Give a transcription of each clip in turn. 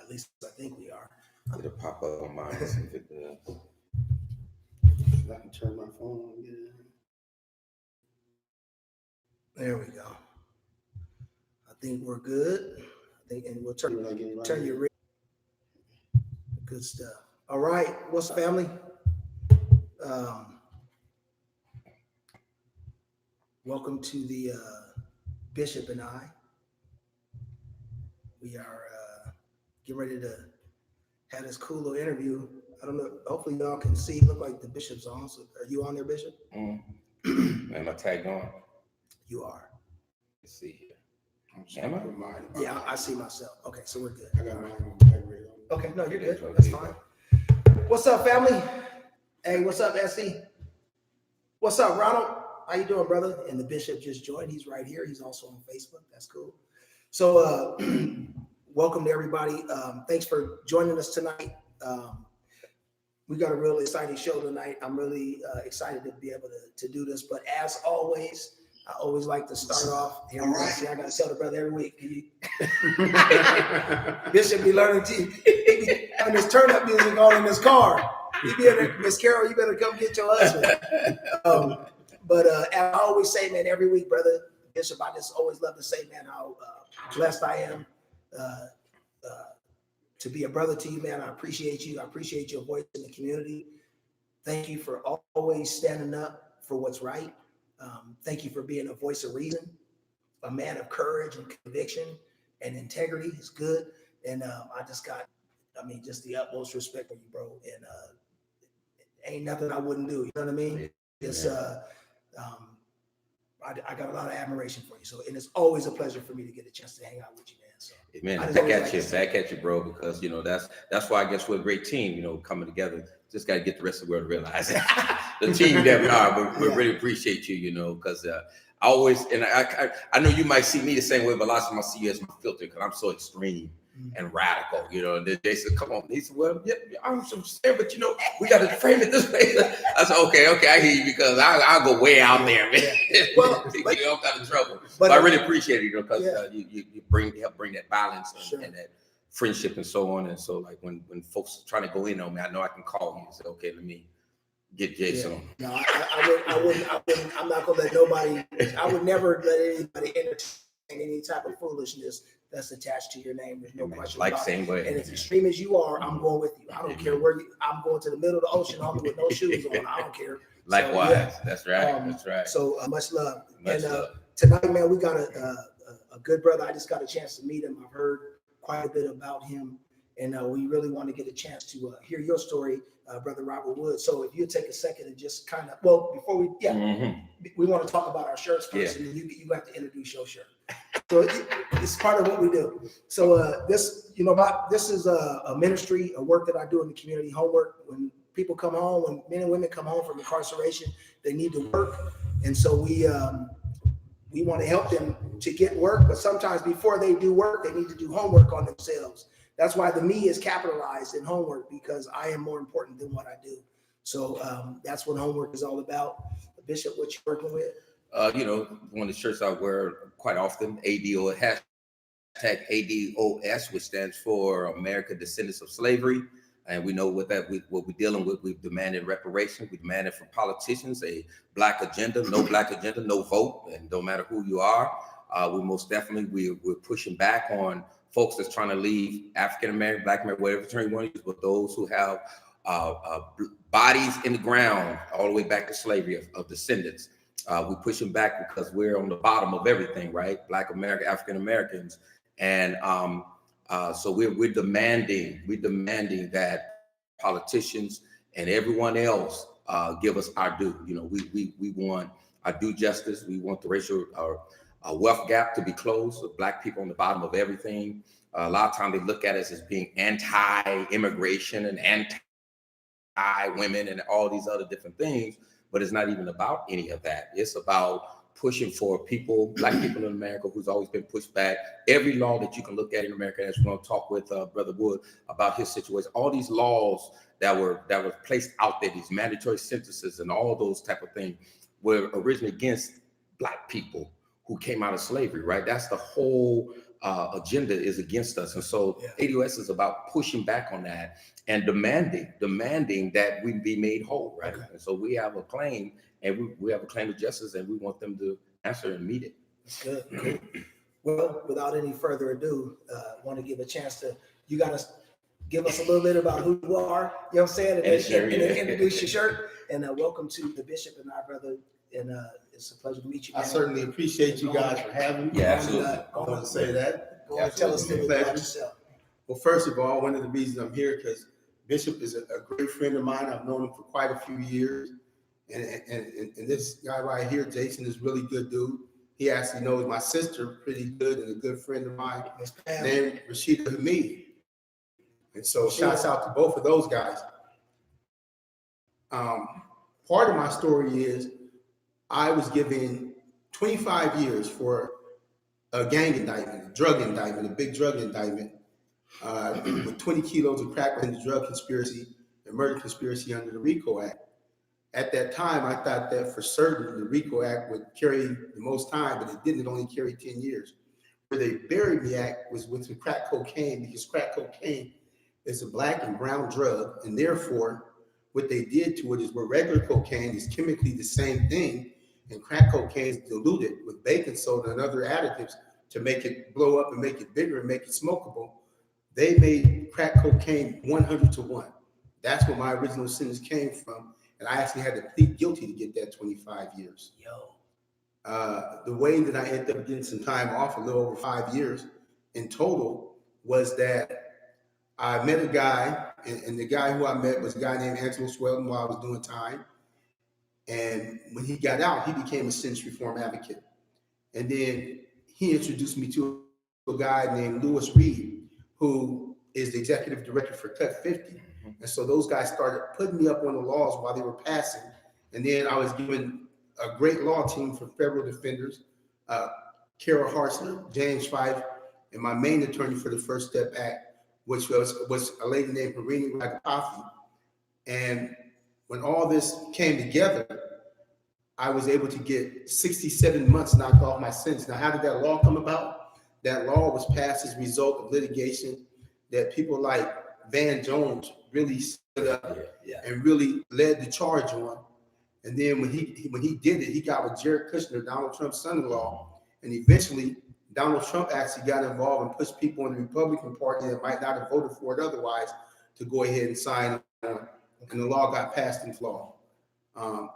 At least I think we are. It'll pop up on mine if it does. I can turn my phone on. Yeah. There we go. I think we're good. I think, and we'll turn your good stuff. All right, what's family? Welcome to the Bishop and I. We are getting ready to have this cool little interview. I don't know. Hopefully, y'all can see. Look like the Bishop's on. So, are you on there, Bishop? Am I tagged on? You are. Let's see here. Am I? Yeah, I see myself. Okay, so we're good. I got mine on. Okay, no, you're good. That's fine. What's up, family? Hey, what's up, SC? What's up, Ronald? How you doing, brother? And the Bishop just joined. He's right here. He's also on Facebook. That's cool. So, welcome to everybody. Thanks for joining us tonight. We got a really exciting show tonight. I'm really excited to be able to do this. But as always, I always like to start off. Here, see, I got to tell the brother every week. Bishop be learning to having this turn up music on in his car. Miss Carol, you better come get your husband. But as I always say, man, every week, brother Bishop, I just always love to say, man, how blessed I am to be a brother to you, man. I appreciate you. I appreciate your voice in the community. Thank you for always standing up for what's right. Thank you for being a voice of reason, a man of courage and conviction and integrity is good. And I just got, just the utmost respect for you, bro. And ain't nothing I wouldn't do. You know what I mean? It's I got a lot of admiration for you. So, and it's always a pleasure for me to get a chance to hang out with you, man. So, man, back at you, bro. Because that's why I guess we're a great team. Coming together. Just got to get the rest of the world to realize the team that we are. But we really appreciate you, because I always, and I know you might see me the same way, but lots of them I see you as my filter because I'm so extreme and radical, And they said, "Come on." He said, "Well, yeah, I'm so sad, but we got to frame it this way." I said, "Okay, I hear you because I'll go way out there, man. Well, get all kind of trouble." But I really appreciate it, because you help bring that balance and that friendship and so on. And so, like when folks are trying to go in on me, I know I can call you and say, "Okay, let me get Jason on." No, I wouldn't. I'm not gonna let nobody. I would never let anybody entertain any type of foolishness that's attached to your name. There's no question. Like same way. And as extreme as you are, I'm going with you. I don't care where I'm going to the middle of the ocean with no shoes on. I don't care. Likewise, so, that's right. That's right. So much love. Tonight, man, we got a good brother. I just got a chance to meet him. I've heard quite a bit about him, and we really want to get a chance to hear your story, Brother Robert Wood. So if you take a second and just kind of, before we want to talk about our shirts first, and then you have to introduce your shirt. So it's part of what we do. So this is a ministry, a work that I do in the community, homework. When people come home, when men and women come home from incarceration, they need to work, and so we want to help them to get work, but sometimes before they do work, they need to do homework on themselves. That's why the me is capitalized in homework, because I am more important than what I do. So that's what homework is all about. Bishop, what you working with? One of the shirts I wear quite often, ADOS, hashtag ADOS, which stands for America Descendants of Slavery. And we know what we're dealing with. We've demanded reparation. We demanded from politicians a black agenda, no vote, and no matter who you are. We most definitely we're pushing back on folks that's trying to leave African American, Black American, whatever term you want to use, but those who have bodies in the ground all the way back to slavery of descendants. We're pushing back because we're on the bottom of everything, right? Black American, African Americans, and so we're demanding that politicians and everyone else give us our due. We want our due justice. We want the racial wealth gap to be closed. So Black people on the bottom of everything. A lot of times they look at us as being anti-immigration and anti-women and all these other different things, but it's not even about any of that. It's about pushing for people, Black people in America, who's always been pushed back. Every law that you can look at in America, as we're going to talk with Brother Wood about his situation, all these laws that were placed out there, these mandatory sentences and all those type of things, were originally against Black people who came out of slavery, right? That's the whole agenda is against us. And so ADOS is about pushing back on that and demanding that we be made whole, right? Okay. And so we have a claim, and we have a claim of justice, and we want them to answer and meet it. That's good. Cool. Well, without any further ado, I want to give a chance to, you got to give us a little bit about who you are, you know what I'm saying? And introduce your shirt. And welcome to the Bishop and our brother. And it's a pleasure to meet you, man. I certainly appreciate you guys for having me. Yeah, absolutely. I want to say that. Go ahead, tell us a little bit about yourself. Well, first of all, one of the reasons I'm here because Bishop is a great friend of mine. I've known him for quite a few years. And this guy right here, Jason, is a really good dude. He actually knows my sister pretty good and a good friend of mine named Rashida Hamid. And so shouts out to both of those guys. Part of my story is I was given 25 years for a gang indictment, a drug indictment, a big drug indictment with 20 kilos of crack in the drug conspiracy and murder conspiracy under the RICO Act. At that time, I thought that for certain the RICO Act would carry the most time, but it didn't. It only carried 10 years. Where they buried me at was with the crack cocaine, because crack cocaine is a black and brown drug, and therefore what they did to it is where regular cocaine is chemically the same thing, and crack cocaine is diluted with baking soda and other additives to make it blow up and make it bigger and make it smokable. They made crack cocaine 100 to 1. That's where my original sentence came from. And I actually had to plead guilty to get that 25 years. The way that I ended up getting some time off, a little over 5 years in total, was that I met a guy, and the guy who I met was a guy named Angelo Swelton while I was doing time. And when he got out, he became a sentence reform advocate. And then he introduced me to a guy named Lewis Reed, who is the executive director for Cut 50. And so those guys started putting me up on the laws while they were passing. And then I was given a great law team for federal defenders, Carol Hartzler, James Fife, and my main attorney for the First Step Act, which was a lady named Harini Ragapafi. And when all this came together, I was able to get 67 months knocked off my sentence. Now, how did that law come about? That law was passed as a result of litigation that people like Van Jones really stood up and really led the charge on. And then when he did it, he got with Jared Kushner, Donald Trump's son-in-law, and eventually Donald Trump actually got involved and pushed people in the Republican Party that might not have voted for it otherwise to go ahead and sign on, and the law got passed into law.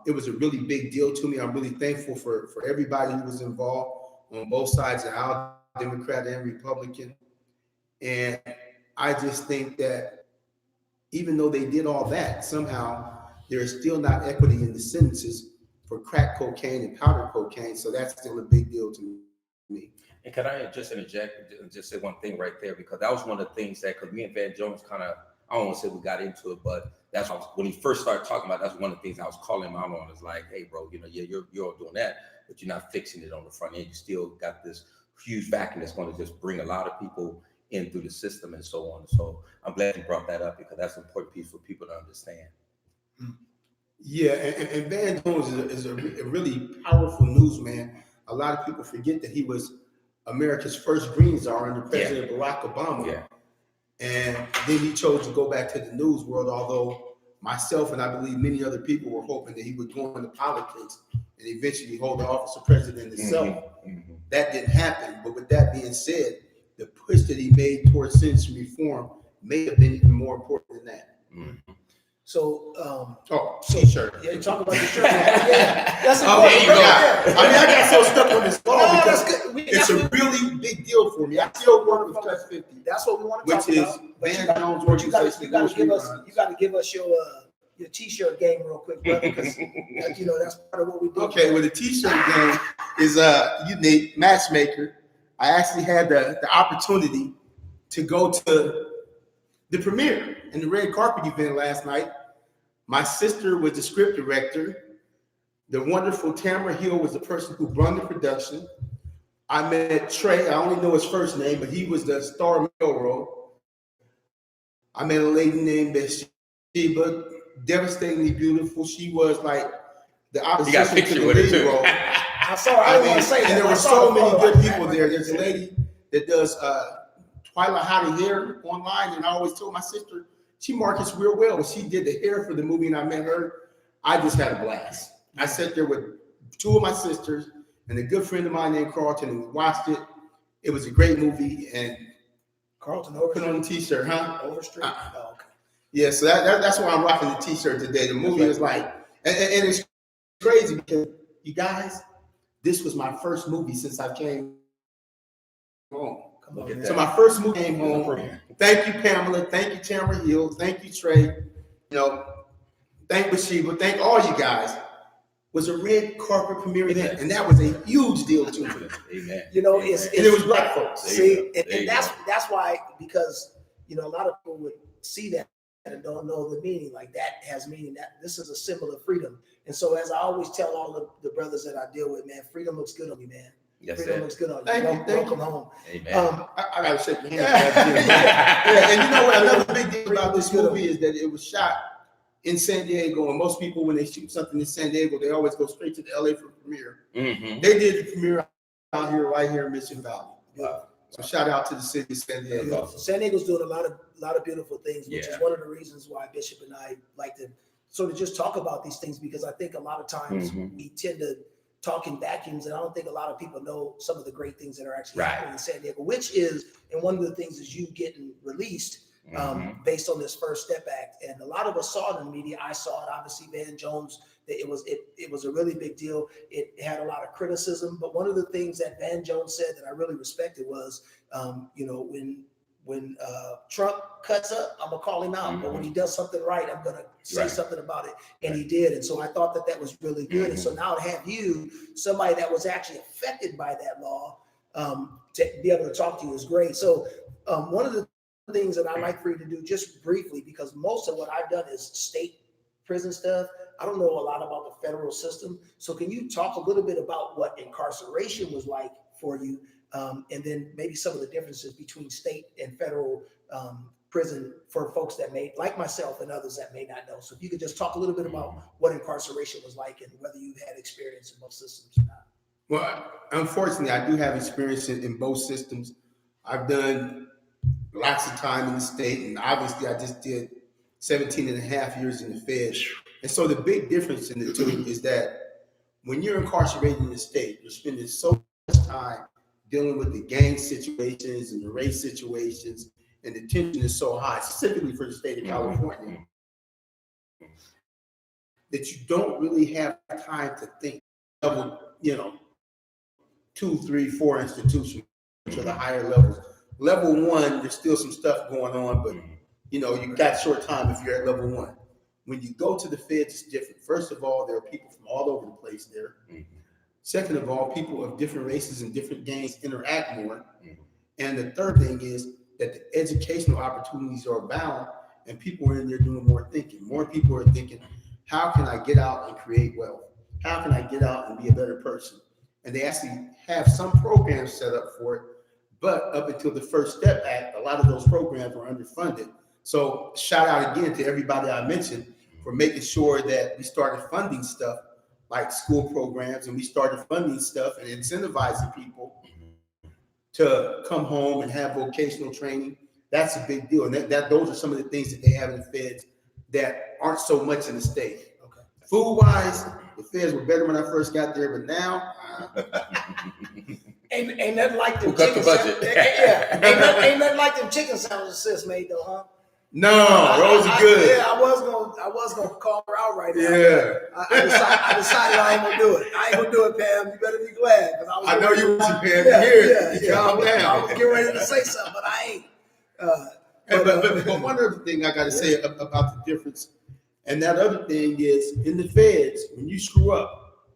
It was a really big deal to me. I'm really thankful for everybody who was involved on both sides of the aisle, Democrat and Republican. And I just think that even though they did all that, somehow there is still not equity in the sentences for crack cocaine and powder cocaine. So that's still a big deal to me. And can I just interject and just say one thing right there? Because that was one of the things that, because me and Van Jones kind of, I don't want to say we got into it, but that's when he first started talking about, that's one of the things I was calling him out on. Is like, hey, bro, you're doing that, but you're not fixing it on the front end. You still got this huge vacuum that's going to just bring a lot of people in through the system and so on. So I'm glad you brought that up, because that's an important piece for people to understand. Yeah, and Van Jones is a really powerful newsman. A lot of people forget that he was America's first Green Czar under President Barack Obama. Yeah. And then he chose to go back to the news world, although myself and I believe many other people were hoping that he would go into politics and eventually hold the office of president himself. That didn't happen. But with that being said, the push that he made towards sentencing reform may have been even more important than that. So, t-shirt. Yeah, you talk about the shirt. Yeah, that's there you go. Yeah. I mean, I got so stuck on this law because it's a a really big deal for me. I still work with Cut 50. That's what we want to talk about. Which is Van Jones organization. You got to give us your t-shirt game real quick, brother, because that's part of what we do. Okay, well, the t-shirt game is unique matchmaker. I actually had the opportunity to go to the premiere and the red carpet event last night. My sister was the script director. The wonderful Tamara Hill was the person who run the production. I met Trey. I only know his first name, but he was the star male role. I met a lady named Bathsheba, devastatingly beautiful. She was like the opposition to the lead role. I saw. I didn't want to say that. And there were so many good people there. There's a lady that does Twilight How to Hair online, and I always told my sister she markets real well. When she did the hair for the movie, and I met her, I just had a blast. I sat there with two of my sisters and a good friend of mine named Carlton, and we watched it. It was a great movie, and Carlton put on a t-shirt, huh? Overstreet. Oh, okay. Yeah, so that's why I'm rocking the t-shirt today. The movie is like, and it's crazy because you guys, this was my first movie since I came home. Come on, So my first movie came home. Thank you, Pamela. Thank you, Tamara Hill. Thank you, Trey. You know, thank Bathsheba. Thank all you guys. Was a red carpet premiere event, and that was a huge deal too. Amen. You know, And it was black folks. See, and that's why, because you know, a lot of people would see that and don't know the meaning. Like that has meaning. That this is a symbol of freedom. And so, as I always tell all the brothers that I deal with, man, freedom looks good on you, man. Yes, freedom sir. looks good on you. Thank you. Welcome home. Amen. I gotta shake your hand. And you know what? Another big deal about this movie is that it was shot in San Diego, and most people, when they shoot something in San Diego, they always go straight to the LA for premiere. Mm-hmm. They did the premiere out here, right here in Mission Valley. Wow. So shout out to the city of San Diego. San Diego's doing a lot of beautiful things, which is one of the reasons why Bishop and I like to sort of just talk about these things, because I think a lot of times we tend to talk in vacuums, and I don't think a lot of people know some of the great things that are actually happening in San Diego, which is, and one of the things is you getting released based on this First Step Act. And a lot of us saw it in the media. I saw it, obviously, Van Jones, that it was a really big deal. It had a lot of criticism, but one of the things that Van Jones said that I really respected was, you know, when Trump cuts up, I'm gonna call him out, but when he does something right, I'm gonna say something about it, and he did. And so I thought that was really good. And so now to have you, somebody that was actually affected by that law, to be able to talk to you is great. So one of the things that I like for you to do, just briefly, because most of what I've done is state prison stuff. I don't know a lot about the federal system. So can you talk a little bit about what incarceration was like for you? And then maybe some of the differences between state and federal prison for folks that may, like myself and others that may not know. So if you could just talk a little bit about what incarceration was like and whether you had experience in both systems or not. Well, unfortunately, I do have experience in both systems. I've done lots of time in the state, and obviously I just did 17 and a half years in the Feds. And so the big difference in the two is that when you're incarcerated in the state, you're spending so much time dealing with the gang situations and the race situations, and the tension is so high, specifically for the state of California, that you don't really have time to think level, 2, 3, 4 institutions to the higher levels. Level 1, there's still some stuff going on, but you got short time if you're at level 1. When you go to the Feds, it's different. First of all, there are people from all over the place there. Second of all, people of different races and different gangs interact more. And the third thing is that the educational opportunities are abound, and people are in there doing more thinking. More people are thinking, how can I get out and create wealth? How can I get out and be a better person? And they actually have some programs set up for it, but up until the First Step Act, a lot of those programs were underfunded. So shout out again to everybody I mentioned for making sure that we started funding stuff like school programs, and we started funding stuff and incentivizing people to come home and have vocational training. That's a big deal. And those are some of the things that they have in the Feds that aren't so much in the state. Okay. Food-wise, the Feds were better when I first got there, but now ain't nothing like them. Who cut the budget? Ain't nothing like them chicken sandwiches sis made though, huh? No, those are good. Yeah, I was gonna call her out right now. Yeah. I decided I ain't gonna do it. I ain't gonna do it, Pam. You better be glad, because I know you want to, Pam. Calm down. I was getting ready to say something, but I ain't. But one other thing I got to say about the difference, and that other thing is, in the Feds, when you screw up,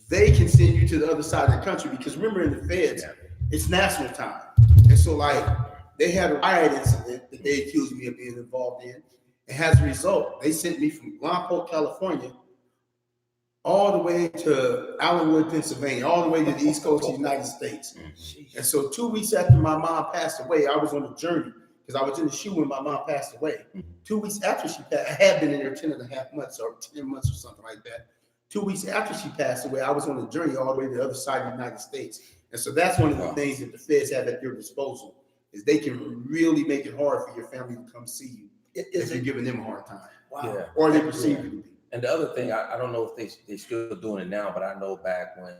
they can send you to the other side of the country, because remember, in the Feds, it's national time. And so, like, they had a riot incident that they accused me of being involved in. And as a result, they sent me from Lompoc, California, all the way to Allenwood, Pennsylvania, all the way to the East Coast of the United States. And so 2 weeks after my mom passed away, I was on a journey, because I was in the shoe when my mom passed away. 2 weeks after she passed, I had been in there 10 and a half months or 10 months or something like that. 2 weeks after she passed away, I was on a journey all the way to the other side of the United States. And so that's one of the Wow. things that the feds have at their disposal, is they can really make it hard for your family to come see you if you're giving them a hard time. Wow. Yeah. Or they perceive you to be. And the other thing, I don't know if they still doing it now, but I know back when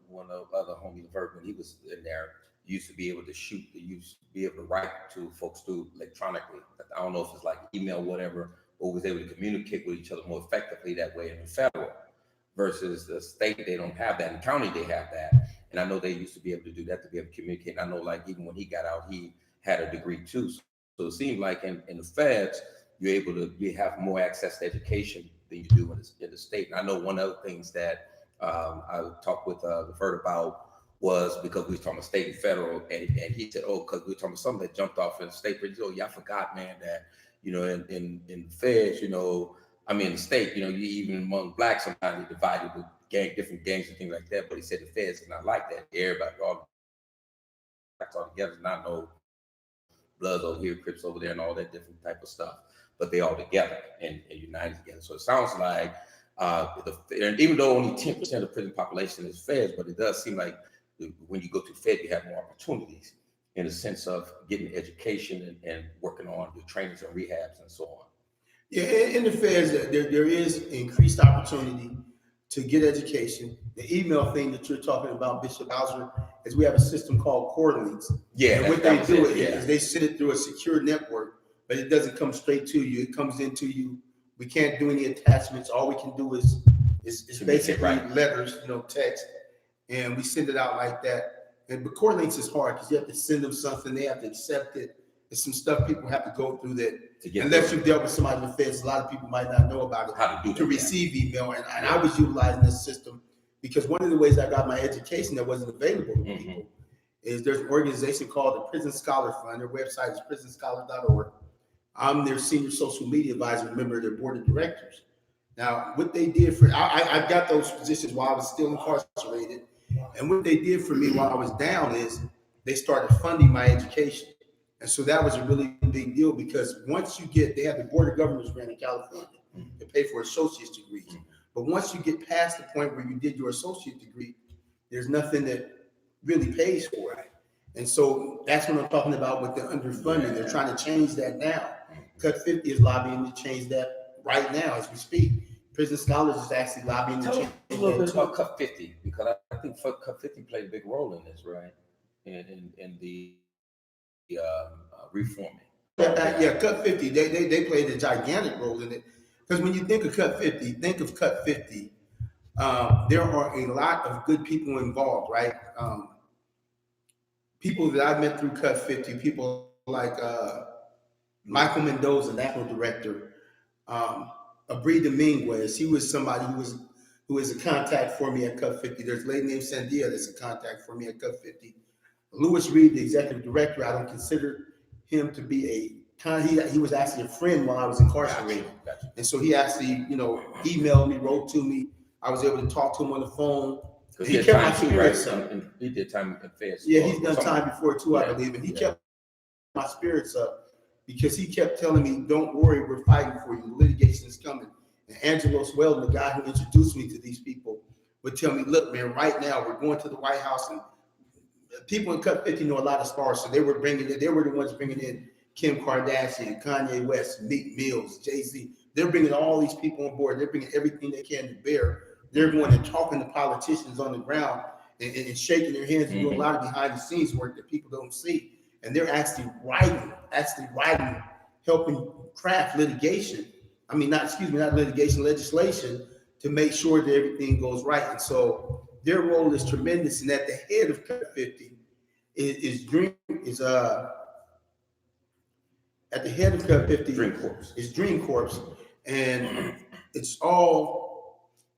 one of the other homie Levert, when he was in there, you used to be able to shoot, you used to be able to write to folks through electronically. I don't know if it's like email, whatever, or was able to communicate with each other more effectively that way in the federal versus the state. They don't have that. In the county, they have that. And I know they used to be able to do that to be able to communicate. And I know like even when he got out, he had a degree too. So it seemed like in the feds, you're able to have more access to education than you do in the state. And I know one of the things that I talked with Levert about was because we were talking about state and federal, and he said, oh, because we were talking about something that jumped off in the state, but he said, oh, yeah, I forgot, man, that, you know, in the feds, you know, I mean, the state, you know, you even among blacks, sometimes they divided with different gangs and things like that, but he said the feds is not like that. Everybody, all together, not no Bloods over here, Crips over there, and all that different type of stuff, but they all together and united together. So it sounds like, and even though only 10% of the prison population is feds, but it does seem like when you go to Fed, you have more opportunities in the sense of getting education and working on your trainings and rehabs and so on. Yeah, in the feds, there is increased opportunity to get education. The email thing that you're talking about, Bishop Hauser, is we have a system called core links. Yeah, and what they do is they send it through a secure network, but it doesn't come straight to you. It comes into you. We can't do any attachments. All we can do is basically letters, you know, text, and we send it out like that. And but core links is hard because you have to send them something. They have to accept it. There's some stuff people have to go through that unless you've dealt with somebody in the feds, a lot of people might not know about it. How to do receive email. And I was utilizing this system because one of the ways I got my education that wasn't available to people is there's an organization called the Prison Scholar Fund. Their website is prisonscholar.org. I'm their senior social media advisor, member of their board of directors. Now, what they did for I got those positions while I was still incarcerated. And what they did for me while I was down is they started funding my education. And so that was a really big deal because once you get, they have the Board of Governors grant in California to pay for associate's degrees. But once you get past the point where you did your associate degree, there's nothing that really pays for it. And so that's what I'm talking about with the underfunding. They're trying to change that now. Cut 50 is lobbying to change that right now as we speak. Prison Scholars is actually lobbying to change a little bit about Cut 50, because I think Cut 50 played a big role in this, right? In the reforming. Yeah, Cut 50, they played a gigantic role in it. Because when you think of Cut 50, there are a lot of good people involved, right? People that I met through Cut 50, people like Michael Mendoza, national director, Abri Dominguez, he was somebody who was a contact for me at Cut 50. There's a lady named Sandia that's a contact for me at Cut 50. Louis Reed, the executive director, I don't consider him to be he was actually a friend while I was incarcerated. Gotcha. And so he actually, you know, emailed me, wrote to me. I was able to talk to him on the phone. He kept my spirits up. He did time in feds. Yeah, he's done time before too, I believe. And he kept my spirits up because he kept telling me, don't worry, we're fighting for you. The litigation is coming. And Angelos Weldon, the guy who introduced me to these people, would tell me, look, man, right now we're going to the White House, and people in Cut 50 know a lot of stars. So they were the ones bringing in Kim Kardashian, Kanye West, Meek Mills, Jay-Z. They're bringing all these people on board. They're bringing everything they can to bear. They're going and talking to politicians on the ground and shaking their hands and doing a lot of behind the scenes work that people don't see. And they're actually writing, helping craft legislation to make sure that everything goes right. And so their role is tremendous. And at the head of Cut 50 is Dream Corps. And it's all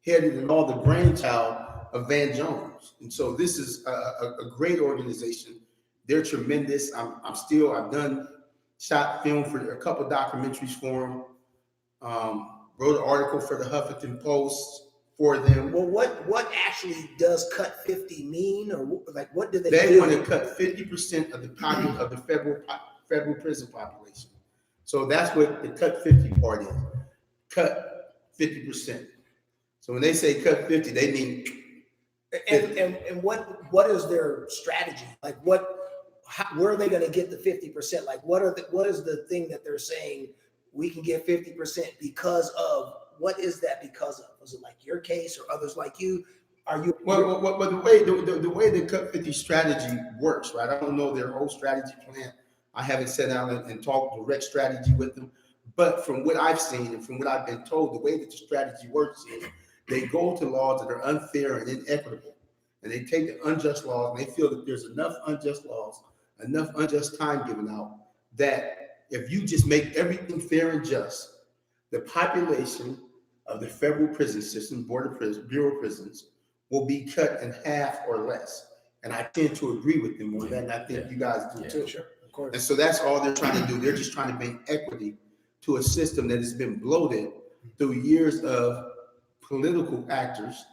headed and all the brainchild of Van Jones. And so this is a great organization. They're tremendous. I've done shot film for a couple of documentaries for them. Wrote an article for the Huffington Post for them. Well, what actually does Cut 50 mean, or like what do they? They want to cut 50% of the federal prison population. So that's what the Cut 50 part is. Cut 50%. So when they say cut 50, they mean. And what what is their strategy? Like where are they going to get the 50%? Like what is the thing that they're saying we can get 50% because of? What is that because of? Was it like your case or others like you? Are you well the way the Cut 50 strategy works, right? I don't know their whole strategy plan. I haven't sat down and talked direct strategy with them. But from what I've seen and from what I've been told, the way that the strategy works is they go to laws that are unfair and inequitable. And they take the unjust laws and they feel that there's enough unjust laws, enough unjust time given out, that if you just make everything fair and just, the population of the federal prison system, Bureau of Prisons, will be cut in half or less. And I tend to agree with them on that, and I think you guys do too. Sure, of course. And so that's all they're trying to do. They're just trying to bring equity to a system that has been bloated through years of political actors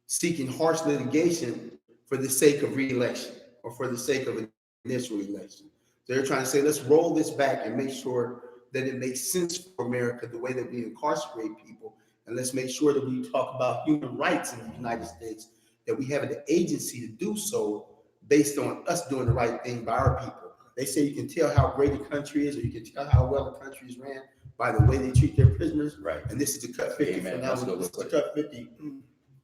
seeking harsh litigation for the sake of re-election or for the sake of initial election. They're trying to say, let's roll this back and make sure that it makes sense for America, the way that we incarcerate people. And let's make sure that we talk about human rights in the United States, that we have an agency to do so based on us doing the right thing by our people. They say you can tell how great a country is, or you can tell how well a country is ran by the way they treat their prisoners. Right. And this is the Cut 50 for now. This is the Cut 50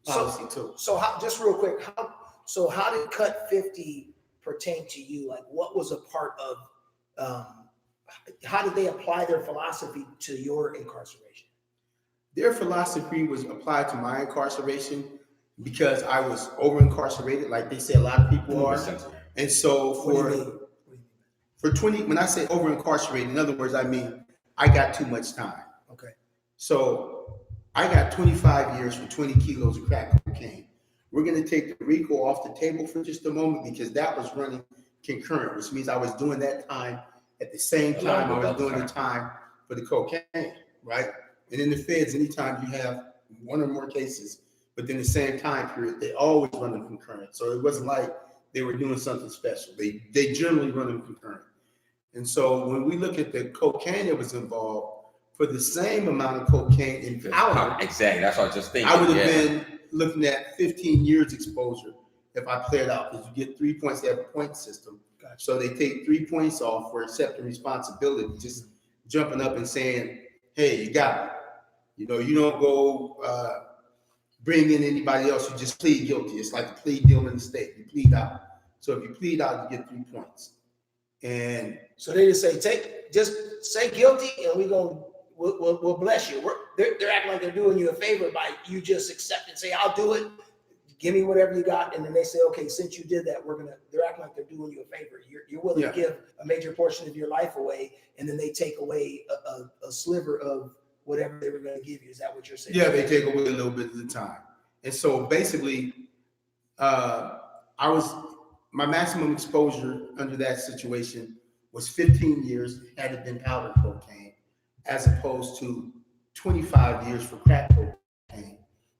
policy too. So how, just real quick, how did Cut 50 pertain to you? Like what was a part of, how did they apply their philosophy to your incarceration? Their philosophy was applied to my incarceration because I was over incarcerated, like they say a lot of people are. And so for 20, when I say over incarcerated, in other words, I mean, I got too much time. Okay. So I got 25 years for 20 kilos of crack cocaine. We're going to take the RICO off the table for just a moment because that was running concurrent, which means I was doing that time at the same time I was doing the time for the cocaine, right? And in the feds, anytime you have one or more cases within the same time period, they always run them concurrent. So it wasn't like they were doing something special. They generally run them concurrent. And so when we look at the cocaine that was involved, for the same amount of cocaine in powder, exactly, that's what I was just thinking. I would have been looking at 15 years exposure if I played out, because you get 3 points. They have a point system. Gotcha. So they take 3 points off for accepting responsibility, just jumping up and saying, hey, you got it. You know, you don't go bring in anybody else. You just plead guilty. It's like a plea deal in the state. You plead out. So if you plead out, you get 3 points. And so they just say, just say guilty, and we'll bless you. They're acting like they're doing you a favor by you just accept and say, I'll do it. Give me whatever you got. And then they say, okay, since you did that, they're acting like they're doing you a favor. You're willing to give a major portion of your life away, and then they take away a sliver of whatever they were going to give you. Is that what you're saying? Yeah, they take away a little bit of the time. And so basically, my maximum exposure under that situation was 15 years had it been powder cocaine, as opposed to 25 years for crack cocaine.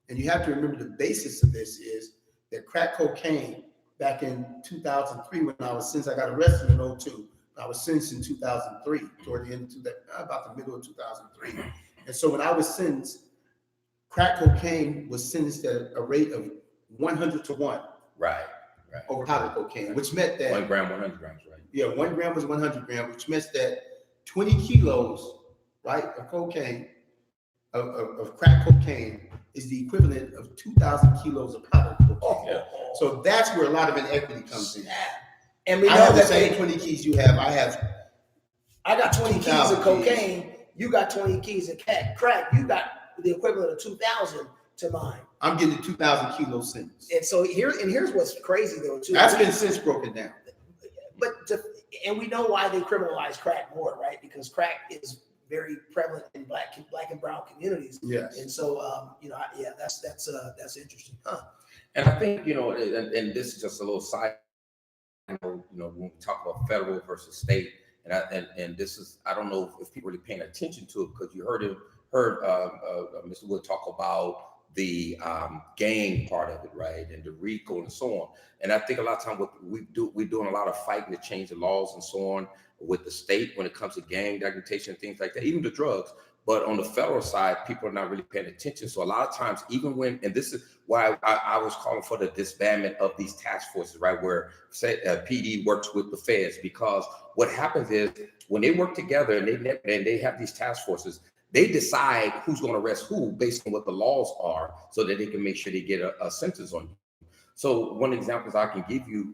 And you have to remember the basis of this is that crack cocaine back in 2003, when I got arrested in 2002, I was sentenced in 2003, toward the end of about the middle of 2003. And so when I was sentenced, crack cocaine was sentenced at a rate of 100 to 1. Right. Over powder cocaine, which meant that 1 gram, 100 grams, right? Yeah, 1 gram was 100 grams, which meant that 20 kilos, right, of cocaine, of crack cocaine is the equivalent of 2,000 kilos of powder cocaine. So that's where a lot of inequity comes in. And we know I have the that same 20 keys you have. I got 20 keys of cocaine. You got 20 keys of crack. You got the equivalent of 2,000 to mine. I'm getting a 2,000 kilo sentence. And so here's what's crazy though too. That's been since broken down. And we know why they criminalize crack more, right? Because crack is very prevalent in black and brown communities. Yes. And so that's interesting. Huh. And I think, and this is just a little side, when we talk about federal versus state, and this is, I don't know if people really paying attention to it, because you heard Mr. Wood talk about the gang part of it, right, and the RICO and so on. And I think a lot of times what we're doing a lot of fighting to change the laws and so on with the state when it comes to gang documentation and things like that, even the drugs. But on the federal side, people are not really paying attention. So a lot of times, even when, and this is why I was calling for the disbandment of these task forces, right, where say, PD works with the feds, because what happens is when they work together and they have these task forces, they decide who's going to arrest who based on what the laws are, so that they can make sure they get a sentence on you. So one example I can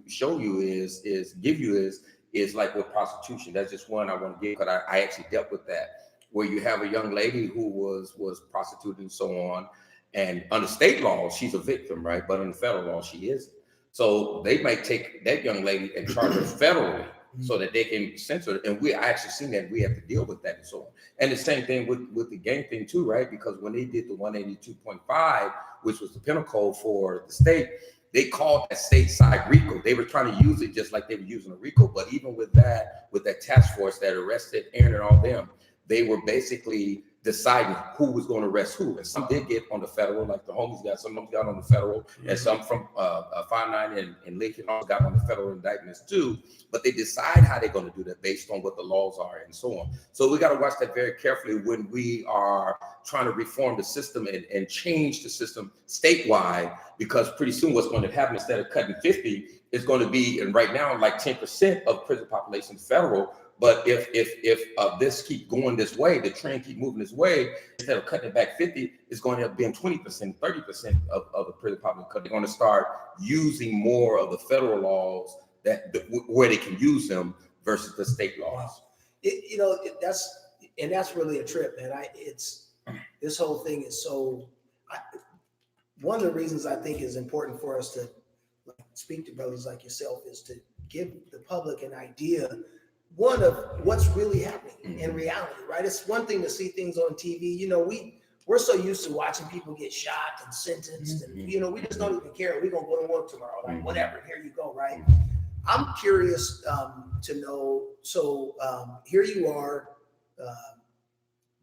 show you is like with prostitution. That's just one I want to give, because I actually dealt with that, where you have a young lady who was prostituted and so on, and under state law she's a victim, right? But under federal law she isn't. So they might take that young lady and charge her federally, so that they can censor it. And I actually seen that, we have to deal with that and so on. And the same thing with the gang thing too, right? Because when they did the 182.5, which was the penal code for the state, they called that stateside RICO. They were trying to use it just like they were using a RICO. But even with that task force that arrested Aaron and all them, they were basically deciding who was going to arrest who. And some did get on the federal, like the homies some of them got on the federal, and some from 5-9 and Lincoln also got on the federal indictments too. But they decide how they're going to do that based on what the laws are and so on. So we got to watch that very carefully when we are trying to reform the system and change the system statewide, because pretty soon what's going to happen, instead of cutting 50, it's going to be, and right now, like 10% of prison population is federal. But if this keep going this way, the trend keep moving this way, instead of cutting it back 50, it's going to be 20%, 30% of the prison population, because they're going to start using more of the federal laws where they can use them versus the state laws. That's really a trip, man. This whole thing is so. One of the reasons I think is important for us to speak to brothers like yourself is to give the public an idea, one, of what's really happening in reality, right? It's one thing to see things on TV. We're so used to watching people get shot and sentenced, and we just don't even care. We're gonna go to work tomorrow, like whatever. Here you go, right? I'm curious to know. So here you are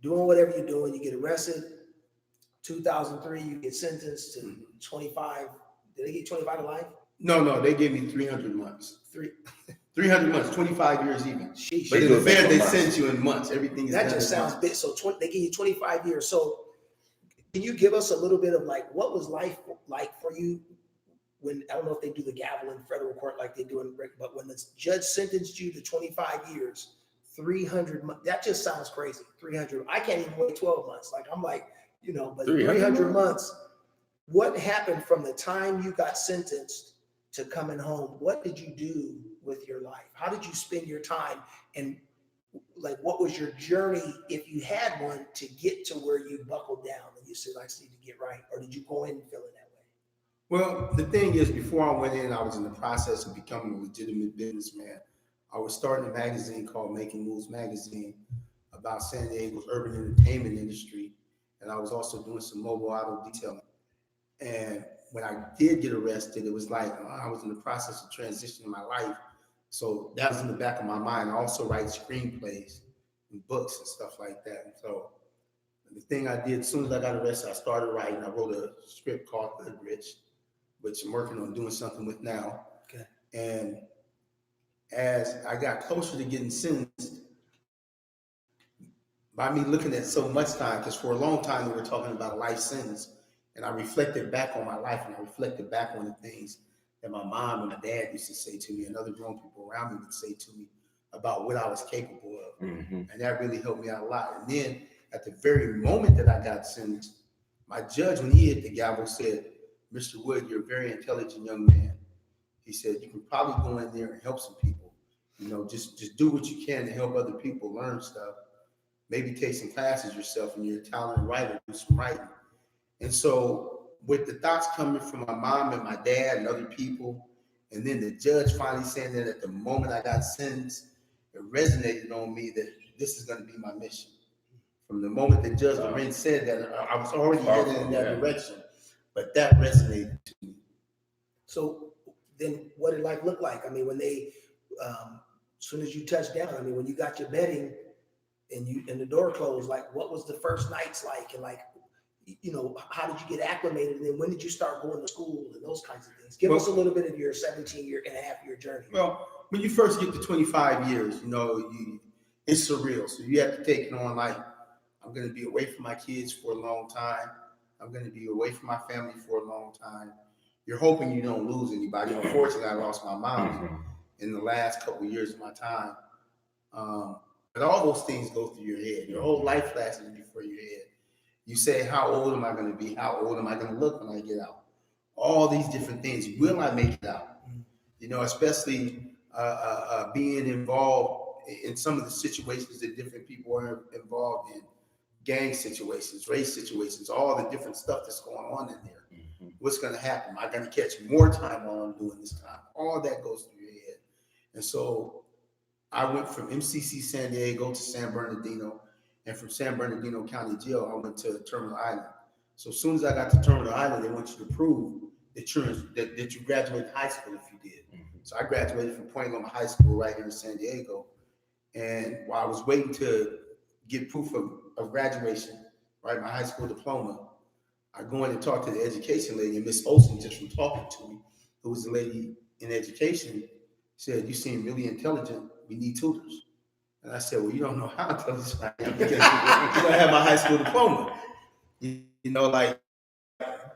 doing whatever you're doing. You get arrested. 2003, you get sentenced to 25. Did they get 25 to life? No, they gave me 300 months. 300 months, 25 years even. Sheesh. But in the fair, they sent you in months. Everything is that just sounds big. So they give you 25 years. So can you give us a little bit of what was life like for you when, I don't know if they do the gavel in federal court like they do in, but when the judge sentenced you to 25 years, 300 months, that just sounds crazy. 300. I can't even wait 12 months. But 300 months. What happened from the time you got sentenced to coming home? What did you do with your life? How did you spend your time? And what was your journey, if you had one, to get to where you buckled down and you said, I just need to get right? Or did you go in feeling that way? Well, the thing is, before I went in, I was in the process of becoming a legitimate businessman. I was starting a magazine called Making Moves Magazine about San Diego's urban entertainment industry. And I was also doing some mobile auto detailing. And when I did get arrested, it was like I was in the process of transitioning my life. So that was in the back of my mind. I also write screenplays and books and stuff like that. And so the thing I did, as soon as I got arrested, I started writing. I wrote a script called Hood Rich, which I'm working on doing something with now. Okay. And as I got closer to getting sentenced, by me looking at so much time, because for a long time we were talking about a life sentence, and I reflected back on my life, and I reflected back on the things that my mom and my dad used to say to me, and other grown people around me would say to me about what I was capable of. And that really helped me out a lot. And then at the very moment that I got sentenced, my judge, when he hit the gavel, said, Mr. Wood, you're a very intelligent young man. He said, you can probably go in there and help some people. Just do what you can to help other people learn stuff. Maybe take some classes yourself, and you're a talented writer, do some writing. And so with the thoughts coming from my mom and my dad and other people, and then the judge finally saying that at the moment I got sentenced, it resonated on me that this is going to be my mission. From the moment that Judge Lorenz said that, I was already headed in that direction, but that resonated to me. So then what did life look like? I mean, when they, as soon as you touched down, I mean, when you got your bedding and the door closed, what was the first nights like? And you know, how did you get acclimated? And then when did you start going to school and those kinds of things? Give us a little bit of your 17.5 year journey. Well, when you first get to 25 years, you know, it's surreal. So you have to take it on like, I'm going to be away from my kids for a long time. I'm going to be away from my family for a long time. You're hoping you don't lose anybody. Unfortunately, I lost my mom in the last couple of years of my time. But all those things go through your head. Your whole life flashes before your head. You say, how old am I going to be? How old am I going to look when I get out? All these different things. Will I make it out? You know, especially being involved in some of the situations that different people are involved in. Gang situations, race situations, all the different stuff that's going on in there. What's going to happen? Am I going to catch more time while I'm doing this time? All that goes through your head. And so I went from MCC San Diego to San Bernardino, and from San Bernardino County Jail, I went to Terminal Island. So as soon as I got to Terminal Island, they want you to prove that you graduated high school if you did. So I graduated from Point Loma High School right here in San Diego. And while I was waiting to get proof of graduation, right, my high school diploma, I go in and talk to the education lady, and Miss Olsen, just from talking to me, who was the lady in education, said, "You seem really intelligent. We need tutors." And I said, "Well, you don't know how intelligent I am because you don't have my high school diploma. You know, like,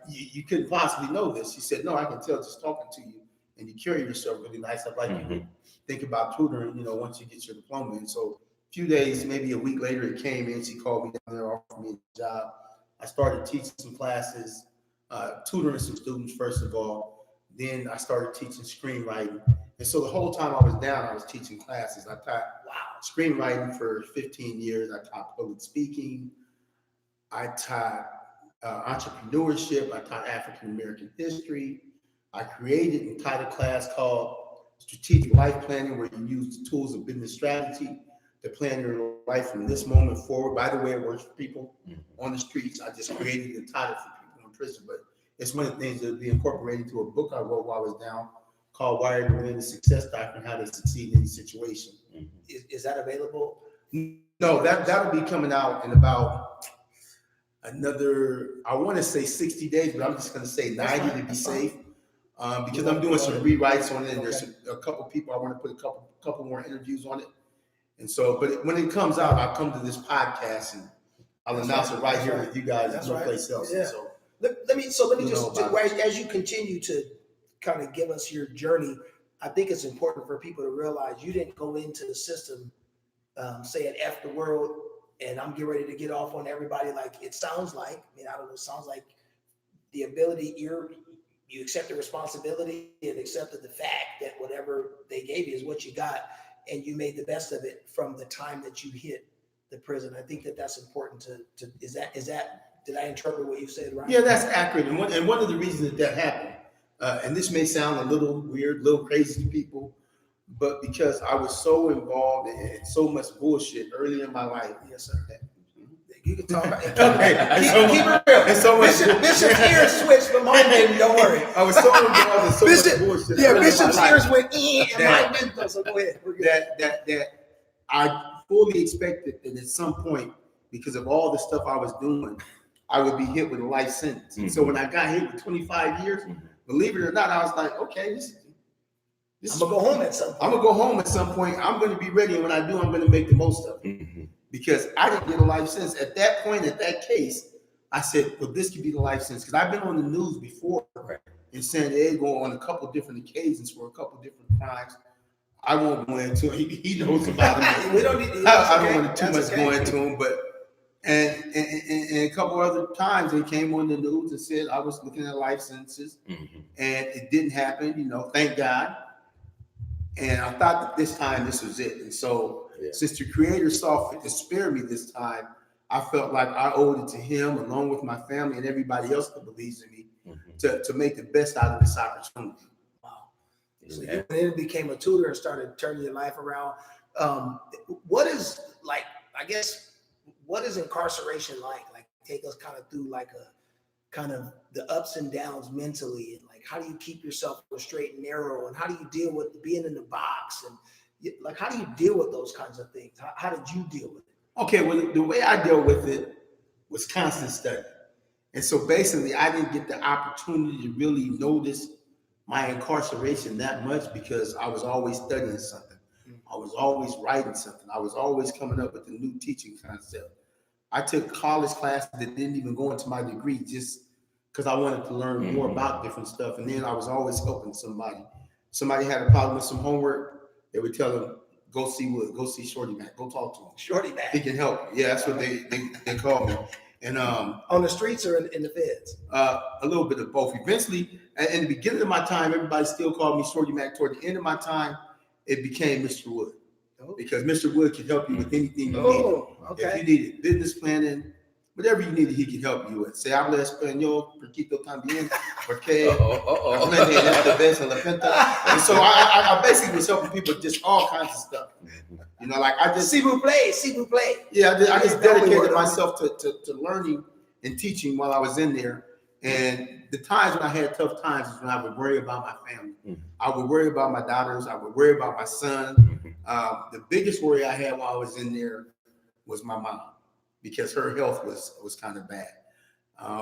you couldn't possibly know this." She said, "No, I can tell just talking to you, and you carry yourself really nice. I'd like you to think about tutoring, you know, once you get your diploma." And so a few days, maybe a week later, it came in. She called me down there, offered me a job. I started teaching some classes, tutoring some students, first of all. Then I started teaching screenwriting. And so the whole time I was down, I was teaching classes. I taught screenwriting for 15 years. I taught public speaking. I taught entrepreneurship. I taught African American history. I created and taught a class called Strategic Life Planning, where you use the tools of business strategy to plan your life from this moment forward. By the way, it works for people on the streets. I just created and taught it for people in prison. But it's one of the things that will be incorporated into a book I wrote while I was down called Wired to Win: The Success Doctrine, How to Succeed in Any Situation. Is that available? No, that'll be coming out in about another, I want to say 60 days, but I'm just going to say 90 to be safe. Because I'm doing some rewrites on it, and there's a couple people I want to put a couple more interviews on it. And so, but when it comes out, I'll come to this podcast and I'll announce it right here with you guys. There's no place else. Yeah. So let me just as you continue to kind of give us your journey, I think it's important for people to realize you didn't go into the system saying F the world and I'm getting ready to get off on everybody. Like it sounds like, I mean, I don't know, it sounds like the ability you accept the responsibility and accepted the fact that whatever they gave you is what you got, and you made the best of it from the time that you hit the prison. I think that's important to is that did I interpret what you said right? Yeah, that's accurate. And one of the reasons that happened, and this may sound a little weird, a little crazy to people, but because I was so involved in so much bullshit early in my life. Yes, sir. You can talk about it. Keep it real. And so much Bishop's ears switched, but mine didn't. Don't worry. I was so involved in so much bullshit. Yeah, Bishop's ears went and mine didn't. So go ahead. That I fully expected that at some point, because of all the stuff I was doing, I would be hit with a life sentence. And so when I got hit with 25 years, believe it or not, I was like, okay, I'm gonna go home at some point. I'm gonna go home at some point. I'm gonna be ready, and when I do, I'm gonna make the most of it. Because I didn't get a life sentence. At that point, at that case, I said, well, this could be the life sentence. Because I've been on the news before in San Diego on a couple different occasions for a couple different crimes. I won't go into it. He knows about it. We don't need I don't want to too much go into him, but and a couple other times they came on the news and said I was looking at life sentences, and it didn't happen. You know, thank God. And I thought that this time this was it. And so since the Creator saw fit to spare me this time, I felt like I owed it to Him, along with my family and everybody else that believes in me, to make the best out of this opportunity. Wow. So you then became a tutor and started turning your life around. What is like, I guess, what is incarceration like? Like, take us kind of through like a kind of the ups and downs mentally, and like how do you keep yourself straight and narrow, and how do you deal with being in the box, and like how do you deal with those kinds of things? How did you deal with it? Okay, well, the way I dealt with it was constant study. And so basically, I didn't get the opportunity to really notice my incarceration that much because I was always studying something. I was always writing something. I was always coming up with a new teaching concept. I took college classes that didn't even go into my degree just because I wanted to learn more about different stuff. And then I was always helping somebody. Somebody had a problem with some homework, they would tell them, go see Wood, go see Shorty Mac, go talk to him. Shorty Mac. He can help. Yeah, that's what they call me. And on the streets or in the feds? A little bit of both. Eventually, in the beginning of my time, everybody still called me Shorty Mac. Toward the end of my time, it became Mr. Wood. Because Mr. Wood can help you with anything you need. Okay. If you needed business planning, whatever you needed, he can help you with. Se habla español, poquito también, porque la penta. And so I basically was helping people just all kinds of stuff. You know, like I just s'il vous plaît. Yeah, I just dedicated myself to learning and teaching while I was in there. And the times when I had tough times is when I would worry about my family. I would worry about my daughters. I would worry about my son. The biggest worry I had while I was in there was my mom, because her health was kind of bad.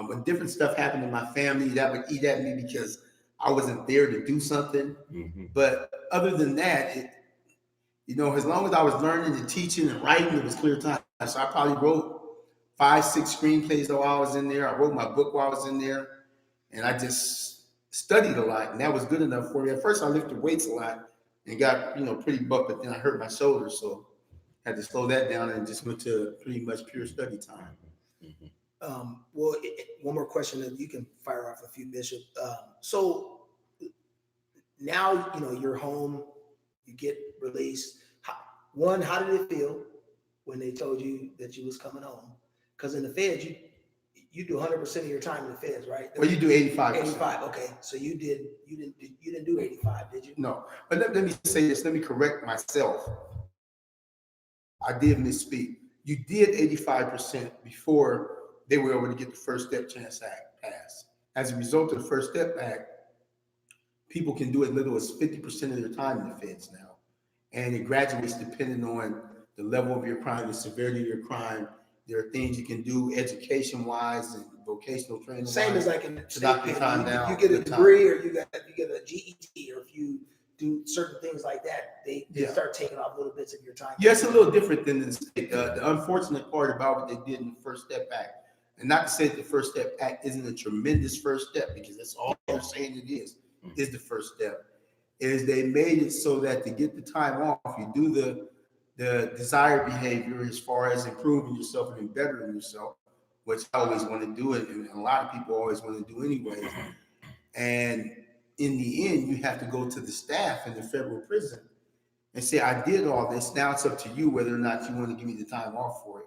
When different stuff happened in my family, that would eat at me because I wasn't there to do something. But other than that, you know, as long as I was learning and teaching and writing, it was clear time. So I probably wrote 5-6 screenplays while I was in there. I wrote my book while I was in there, and I just studied a lot, and that was good enough for me. At first, I lifted weights a lot and got, you know, pretty buff, but then I hurt my shoulder, so I had to slow that down and just went to pretty much pure study time. Well, one more question, and you can fire off a few, Bishop. So now, you know, you're home, you get released. How did it feel when they told you that you was coming home? Because in the feds, you do 100% of your time in the feds, right? Well, you do 85%. 85, okay. So you didn't do 85, did you? No, but let me say this. Let me correct myself. I did misspeak. You did 85% before they were able to get the First Step Chance Act passed. As a result of the First Step Act, people can do as little as 50% of their time in the feds now. And it graduates depending on the level of your crime, the severity of your crime. There are things you can do education-wise and vocational training. Same as like in the state pen. You get a degree degree or you get a GED, or if you do certain things like that, they start taking off little bits of your time. Yeah, it's a little different than the state. The unfortunate part about what they did in the First Step Act, and not to say that the First Step Act isn't a tremendous first step, because that's all they're saying it is the first step, is they made it so that to get the time off, you do the desired behavior as far as improving yourself and bettering yourself, which I always want to do it, and a lot of people always want to do anyways. And in the end, you have to go to the staff in the federal prison and say, I did all this. Now it's up to you whether or not you want to give me the time off for it.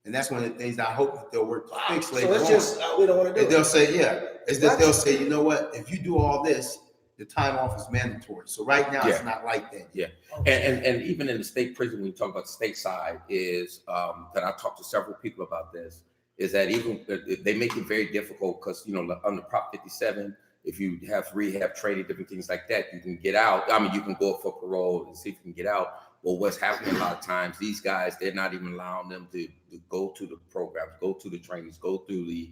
And that's one of the things I hope that they'll work to fix later on. So it's just, we don't want to do it. They'll say, they'll say, you know what, if you do all this, the time off is mandatory. So right now, it's not like that. Yeah. And even in the state prison, when you talk about the state side, is that I talked to several people about this, is that even they make it very difficult because, you know, under Prop 57, if you have rehab training, different things like that, you can get out. I mean, you can go up for parole and see if you can get out. Well, what's happening a lot of times, these guys, they're not even allowing them to go to the programs, go to the trainings, go through the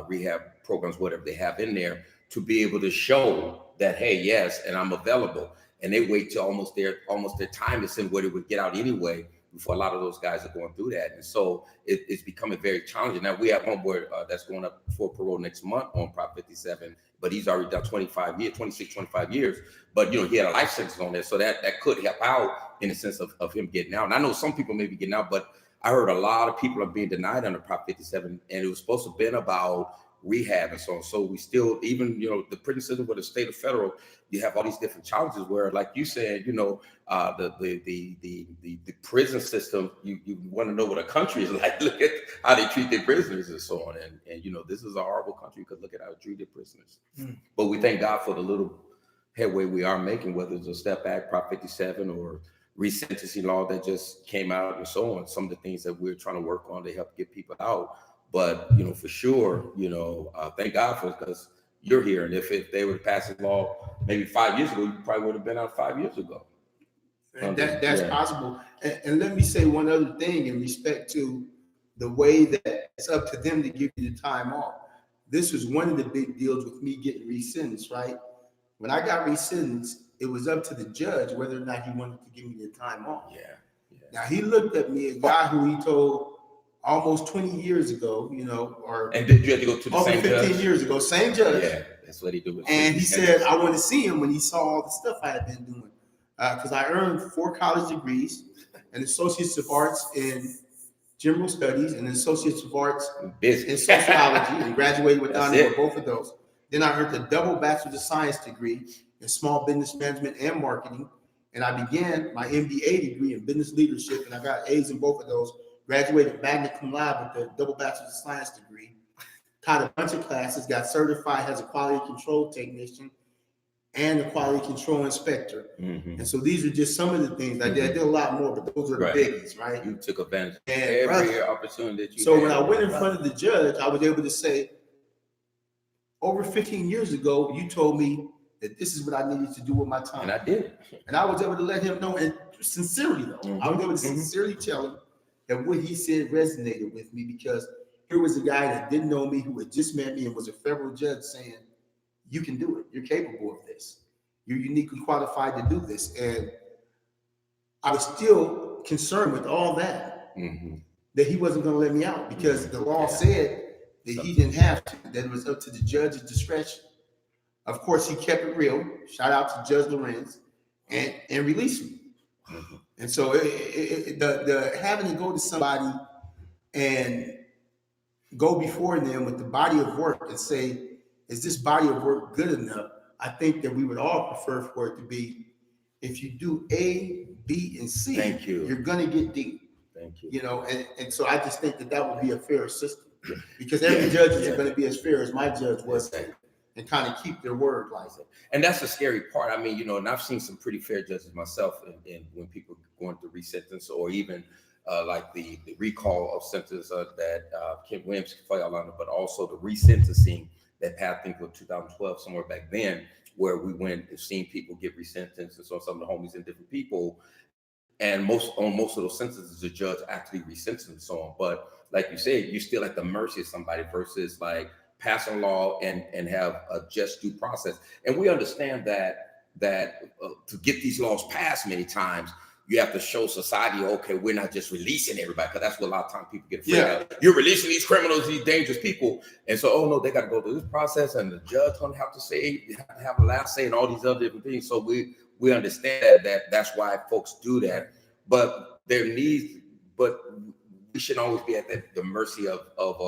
rehab programs, whatever they have in there, to be able to show that, hey, yes, and I'm available. And they wait till almost their time is in where they would get out anyway, before a lot of those guys are going through that. And so it's becoming very challenging. Now, we have one boy that's going up for parole next month on Prop 57, but he's already done 26, 25 years. But, you know, he had a life sentence on there. So that could help out in the sense of him getting out. And I know some people may be getting out, but I heard a lot of people are being denied under Prop 57, and it was supposed to have been about rehab and so on. So we still, even, you know, the prison system with the state or federal, you have all these different challenges where, like you said, you know, the prison system, you want to know what a country is like. Look at how they treat their prisoners and so on. And you know, this is a horrible country because look at how they treat their prisoners. But we thank God for the little headway we are making, whether it's a step back, Prop 57, or resentencing law that just came out and so on. Some of the things that we're trying to work on to help get people out. But, you know, for sure, you know, thank God for it, because you're here. And if they were to pass a law maybe 5 years ago, you probably would have been out 5 years ago. And that's possible. And let me say one other thing in respect to the way that it's up to them to give you the time off. this was one of the big deals with me getting resentenced, right? When I got resentenced, it was up to the judge whether or not he wanted to give me the time off. Yeah. Now he looked at me, a guy who he told almost 20 years ago, you know, or And did you have to go to the over same 15 judge? years ago, same judge. Yeah, that's what he do. And he said, I want to see him when he saw all the stuff I had been doing. Because I earned 4 college degrees, an Associates of Arts in General Studies, and an Associates of Arts in Sociology, and graduated with honor with both of those. Then I earned a double Bachelor of Science degree in Small Business Management and Marketing. And I began my MBA degree in Business Leadership, and I got A's in both of those. Graduated magna cum laude with the double Bachelor of Science degree. Taught a bunch of classes, got certified as a quality control technician and a quality control inspector. And so these are just some of the things I did. I did a lot more, but those are the biggies, right? You took advantage of And every opportunity that you So had. when I went in front of the judge, I was able to say, over 15 years ago, you told me that this is what I needed to do with my time. And I did. And I was able to let him know, and sincerely though, I was able to sincerely tell him that what he said resonated with me, because here was a guy that didn't know me, who had just met me and was a federal judge, saying, you can do it. You're capable of this. You're uniquely qualified to do this. And I was still concerned with all that, that he wasn't going to let me out, because the law said that he didn't have to, that it was up to the judge's discretion. Of course, he kept it real. Shout out to Judge Lorenz, and released me. And so the having to go to somebody and go before them with the body of work and say, is this body of work good enough? I think that we would all prefer for it to be, if you do A, B, and C, Thank you. You're going to get D. Thank you. You know, and so I just think that would be a fair system, because every judge isn't going to be as fair as my judge was, and kind of keep their word like that. And that's the scary part. I mean, you know, and I've seen some pretty fair judges myself, and when people going through resentence, or even like the recall of sentence that Kent Williams filed on, but also the resentencing that happened, I think, in 2012, somewhere back then, where we went and seen people get resentenced, and so some of the homies and different people. And most of those sentences, the judge actually resentenced and so on. But like you said, you're still at the mercy of somebody, versus like passing a law and have a just due process. And we understand that to get these laws passed many times, you have to show society, okay, we're not just releasing everybody, because that's what a lot of times people get afraid of. You're releasing these criminals, these dangerous people. And so, oh no, they got to go through this process, and the judge going to have to say, have a last say, and all these other different things. So we understand that's why folks do that. But we should always be at the mercy of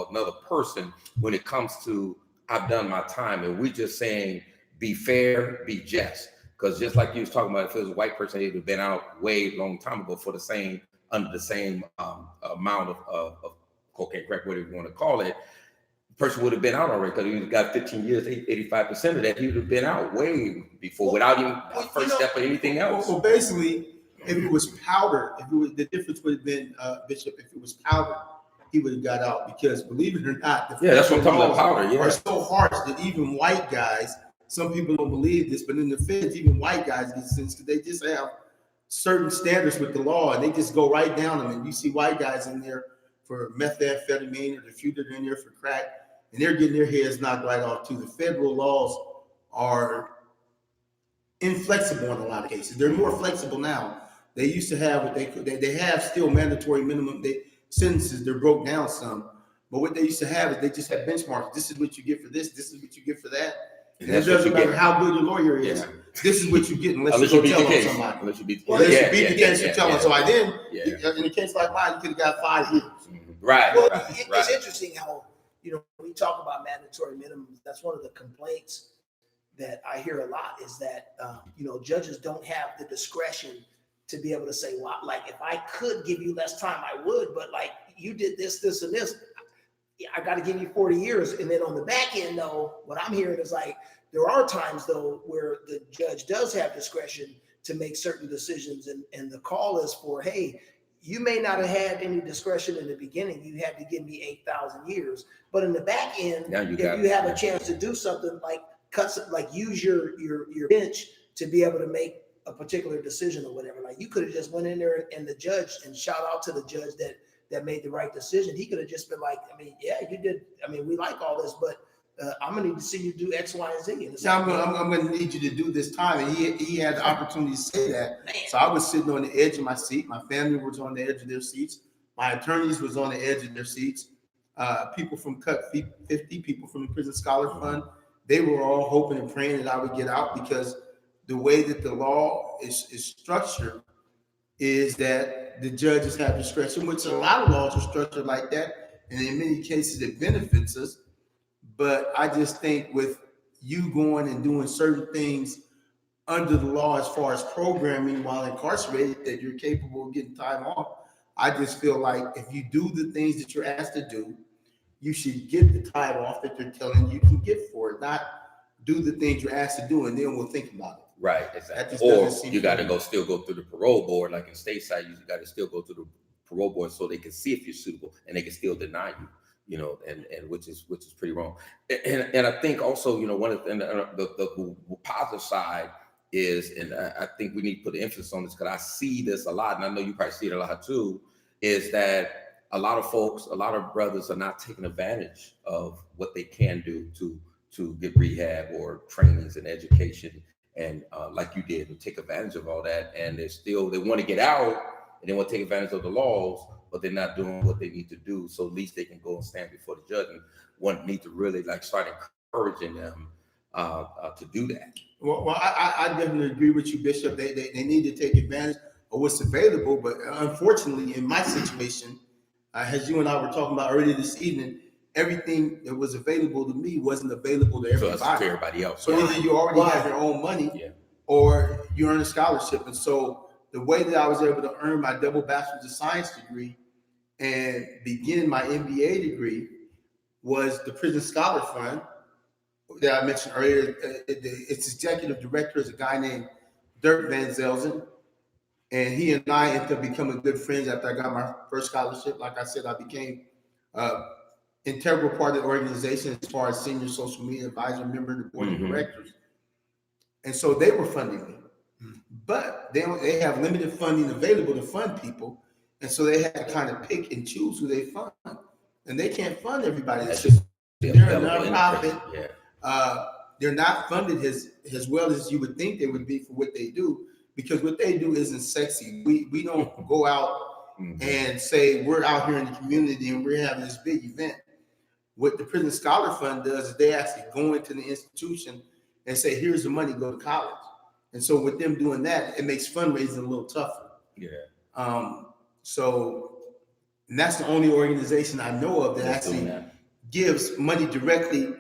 another person when it comes to, I've done my time. And we're just saying, be fair, be just. Because just like you was talking about, if it was a white person, they'd have been out way long time ago for under the same amount of cocaine, crack, whatever you want to call it. The person would have been out already, because he got 15 years, 85% of that, he would have been out way before, without even first step or anything else. Well, basically, if it was powder, the difference would have been, Bishop, if it was powder, he would have got out, because believe it or not, that's what I'm talking about, powder, are so harsh that even white guys, some people don't believe this, but in the feds, even white guys get sentenced, because they just have certain standards with the law, and they just go right down them. And you see white guys in there for methamphetamine, or the few that are in there for crack, and they're getting their heads knocked right off too. The federal laws are inflexible in a lot of cases. They're more flexible now. They used to have what they have still mandatory minimum sentences. They're broke down some, but what they used to have is they just had benchmarks. This is what you get for this. This is what you get for that. And it doesn't matter how good your lawyer is. This is what you get unless you go tell on somebody. Unless you beat the case, you tell them. So in a case like mine, you could have got 5 years. Right. Well, it's interesting how, when we talk about mandatory minimums, that's one of the complaints that I hear a lot, is that, judges don't have the discretion to be able to say, well, like, if I could give you less time, I would, but like, you did this, this, and this, I got to give you 40 years. And then on the back end, though, what I'm hearing is like, there are times, though, where the judge does have discretion to make certain decisions. And the call is for, hey, you may not have had any discretion in the beginning. You had to give me 8,000 years. But in the back end, if you have a chance to do something like use your bench to be able to make a particular decision or whatever. Like, you could have just went in there, and the judge, and shout out to the judge that made the right decision. He could have just been like, I mean, yeah, you did. I mean, we like all this, but I'm gonna need to see you do X, Y, and Z. And it's Yeah, like, I'm going to need you to do this time. And he had the opportunity to say that. Man. So I was sitting on the edge of my seat. My family was on the edge of their seats. My attorneys was on the edge of their seats. People from Cut 50, people from the Prison Scholar Fund, they were all hoping and praying that I would get out, because the way that the law is structured is that the judges have discretion, which a lot of laws are structured like that. And in many cases, it benefits us. But I just think with you going and doing certain things under the law as far as programming while incarcerated, that you're capable of getting time off. I just feel like if you do the things that you're asked to do, you should get the time off that they're telling you can get for it, not do the things you're asked to do and then we'll think about it. Right, exactly. That just Or doesn't seem you got to fair. still go through the parole board, like in stateside, you got to still go through the parole board so they can see if you're suitable, and they can still deny you. You know, and which is pretty wrong. And I think also, you know, one of the positive side is, and I think we need to put emphasis on this because I see this a lot, and I know you probably see it a lot too, is that a lot of folks, a lot of brothers are not taking advantage of what they can do to get rehab or trainings and education, and like you did, and take advantage of all that, and they want to get out and they want to take advantage of the laws, but they're not doing what they need to do. So at least they can go and stand before the judge, and one need to really like start encouraging them to do that. Well, I definitely agree with you, Bishop. They need to take advantage of what's available. But unfortunately, in my situation, as you and I were talking about earlier this evening, everything that was available to me wasn't available to So everybody. that's to everybody else. So either you already have your own money, or you earn a scholarship. And so the way that I was able to earn my double bachelor's of science degree and begin my MBA degree was the Prison Scholar Fund that I mentioned earlier. Its executive director is a guy named Dirk Van Zelzen. And he and I ended up becoming good friends after I got my first scholarship. Like I said, I became integral part of the organization as far as senior social media advisor, member of the board of directors. And so they were funding me. But they have limited funding available to fund people. And so they had to kind of pick and choose who they fund. And they can't fund everybody. They're a nonprofit. They're not funded as well as you would think they would be for what they do, because what they do isn't sexy. We don't go out and say we're out here in the community and we're having this big event. What the Prison Scholar Fund does is they actually go into the institution and say, here's the money, go to college. And so with them doing that, it makes fundraising a little tougher. So and that's the only organization I know of that actually gives money directly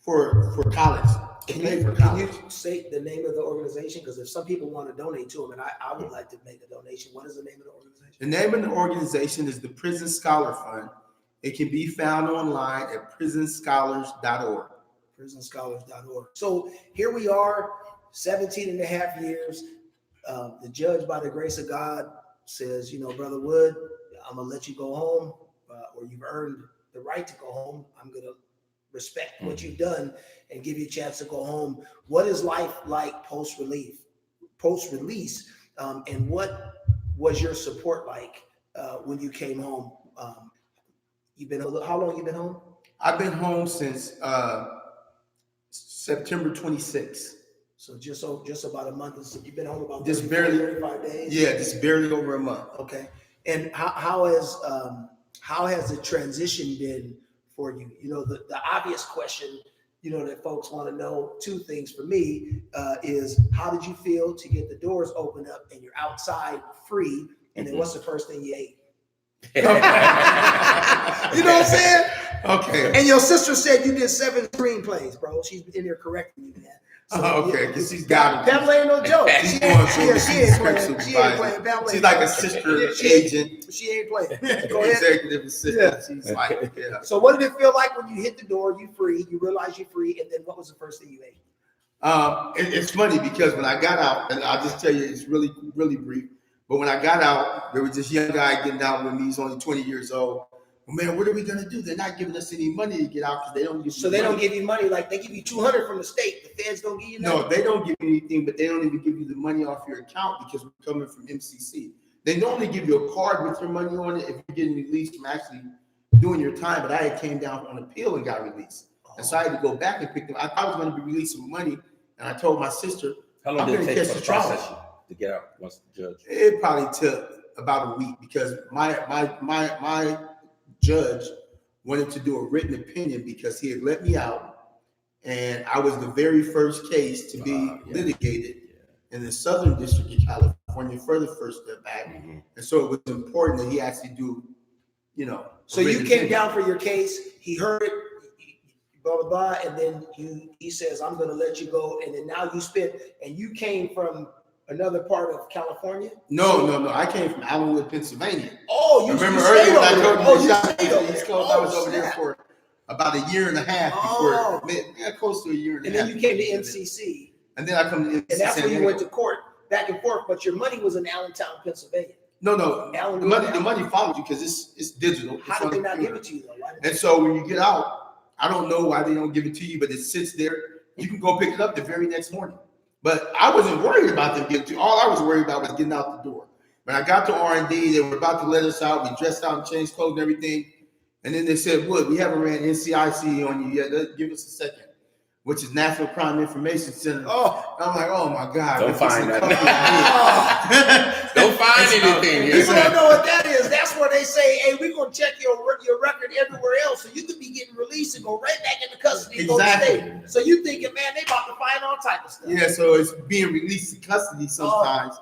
for college. Can you say the name of the organization? Because if some people want to donate to them, and I would like to make a donation, what is the name of the organization? The name of the organization is the Prison Scholar Fund. It can be found online at prisonscholars.org. Prisonscholars.org. So here we are, 17 and a half years. The judge, by the grace of God, says, you know, Brother Wood, I'm going to let you go home, or you've earned the right to go home. I'm going to respect what you've done and give you a chance to go home. What is life like post-release? And what was your support like when you came home? How long you been home? I've been home since September 26th. So just about a month. You've been home about just barely 35 days. Yeah, just barely over a month. Okay. And how has the transition been for you? You know, the obvious question, you know, that folks want to know, two things for me is how did you feel to get the doors open up and you're outside free? And then what's the first thing you ate? You know what I'm saying? Okay. And your sister said you did 7 screenplays, bro. She's in here correcting you, man. So, okay, because she's got it. Pamela ain't no joke. She ain't playing. Pamela she's like a sister agent. She ain't playing. Go ahead. Executive assistant. She's like, So what did it feel like when you hit the door, you free, you realize you're free, and then what was the first thing you ate? It's funny because when I got out, and I'll just tell you, it's really, really brief. But when I got out, there was this young guy getting out with me. He's only 20 years old. Well, man, what are we gonna do? They're not giving us any money to get out because they don't give. So they don't give you money, like they give you $200 from the state. The feds don't give you nothing. No, they don't give you anything, but they don't even give you the money off your account because we're coming from MCC. They normally give you a card with your money on it if you're getting released from actually doing your time. But I had came down on appeal and got released. And so I had to go back and pick them. I was going to be releasing money, and I told my sister, How long I'm did going it to take catch for the the trial. process to get out once the judge? It probably took about a week because my judge wanted to do a written opinion because he had let me out, and I was the very first case to be litigated in the Southern District of California for the first step back. Mm-hmm. And so it was important that he actually do, you know. So you came down for your case. He heard it, blah blah blah, and then he says, "I'm going to let you go." And then now you came from another part of California. No. I came from Allenwood, Pennsylvania. Oh, you remember you earlier when I stayed told over you there. the East Coast? I was over there snap. for about a year and a half before, close to a year and a half. And then you came to MCC. And then I come to MCC. And that's where you went to court, back and forth. But your money was in Allentown, Pennsylvania. No. The money followed you because it's digital. How did they not give it to you though? And so when you get out, I don't know why they don't give it to you, but it sits there. You can go pick it up the very next morning. But I wasn't worried about them getting to you. All I was worried about was getting out the door. When I got to R&D, they were about to let us out. We dressed out and changed clothes and everything. And then they said, "Wood, we haven't ran NCIC on you yet. Give us a second," which is National Crime Information Center. Oh, I'm like, oh my God. Don't find nothing. Don't find anything. People don't know what that is. That's where they say, "Hey, we're gonna check your record everywhere else, so you could be getting released and go right back into custody and go to state." So you thinking, man, they about to find all type of stuff. Yeah, so it's being released to custody sometimes.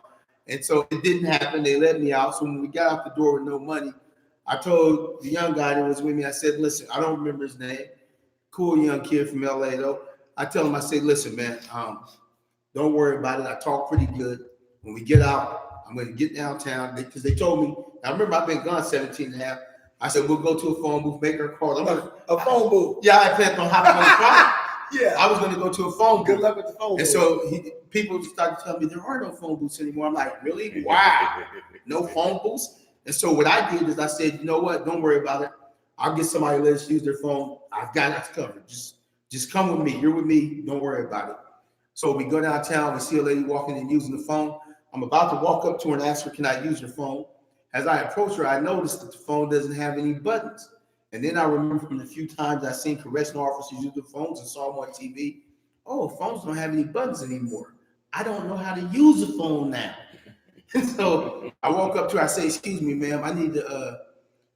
And so it didn't happen. They let me out. So when we got out the door with no money, I told the young guy that was with me, I said, "Listen, I don't remember his name. Cool young kid from LA though." I tell him, I say, "Listen, man, don't worry about it. I talk pretty good. When we get out, I'm going to get downtown," because they told me, I remember I've been gone 17 and a half. I said, "We'll go to a phone booth, make her call." A phone booth. Yeah, I planned on hopping on the phone. Yeah. I was going to go to a phone booth. Good luck with the phone booth. And so people started telling me there are no phone booths anymore. I'm like, really? Wow. No phone booths? And so what I did is I said, "You know what? Don't worry about it. I'll get somebody to let us use their phone. I've got us covered. Just come with me. You're with me. Don't worry about it." So we go downtown. We see a lady walking and using the phone. I'm about to walk up to her and ask her, "Can I use your phone?" As I approach her, I noticed that the phone doesn't have any buttons. And then I remember from the few times I've seen correctional officers use the phones and saw them on TV. Oh, phones don't have any buttons anymore. I don't know how to use a phone now. And so I walk up to her. I say, "Excuse me, ma'am. I need to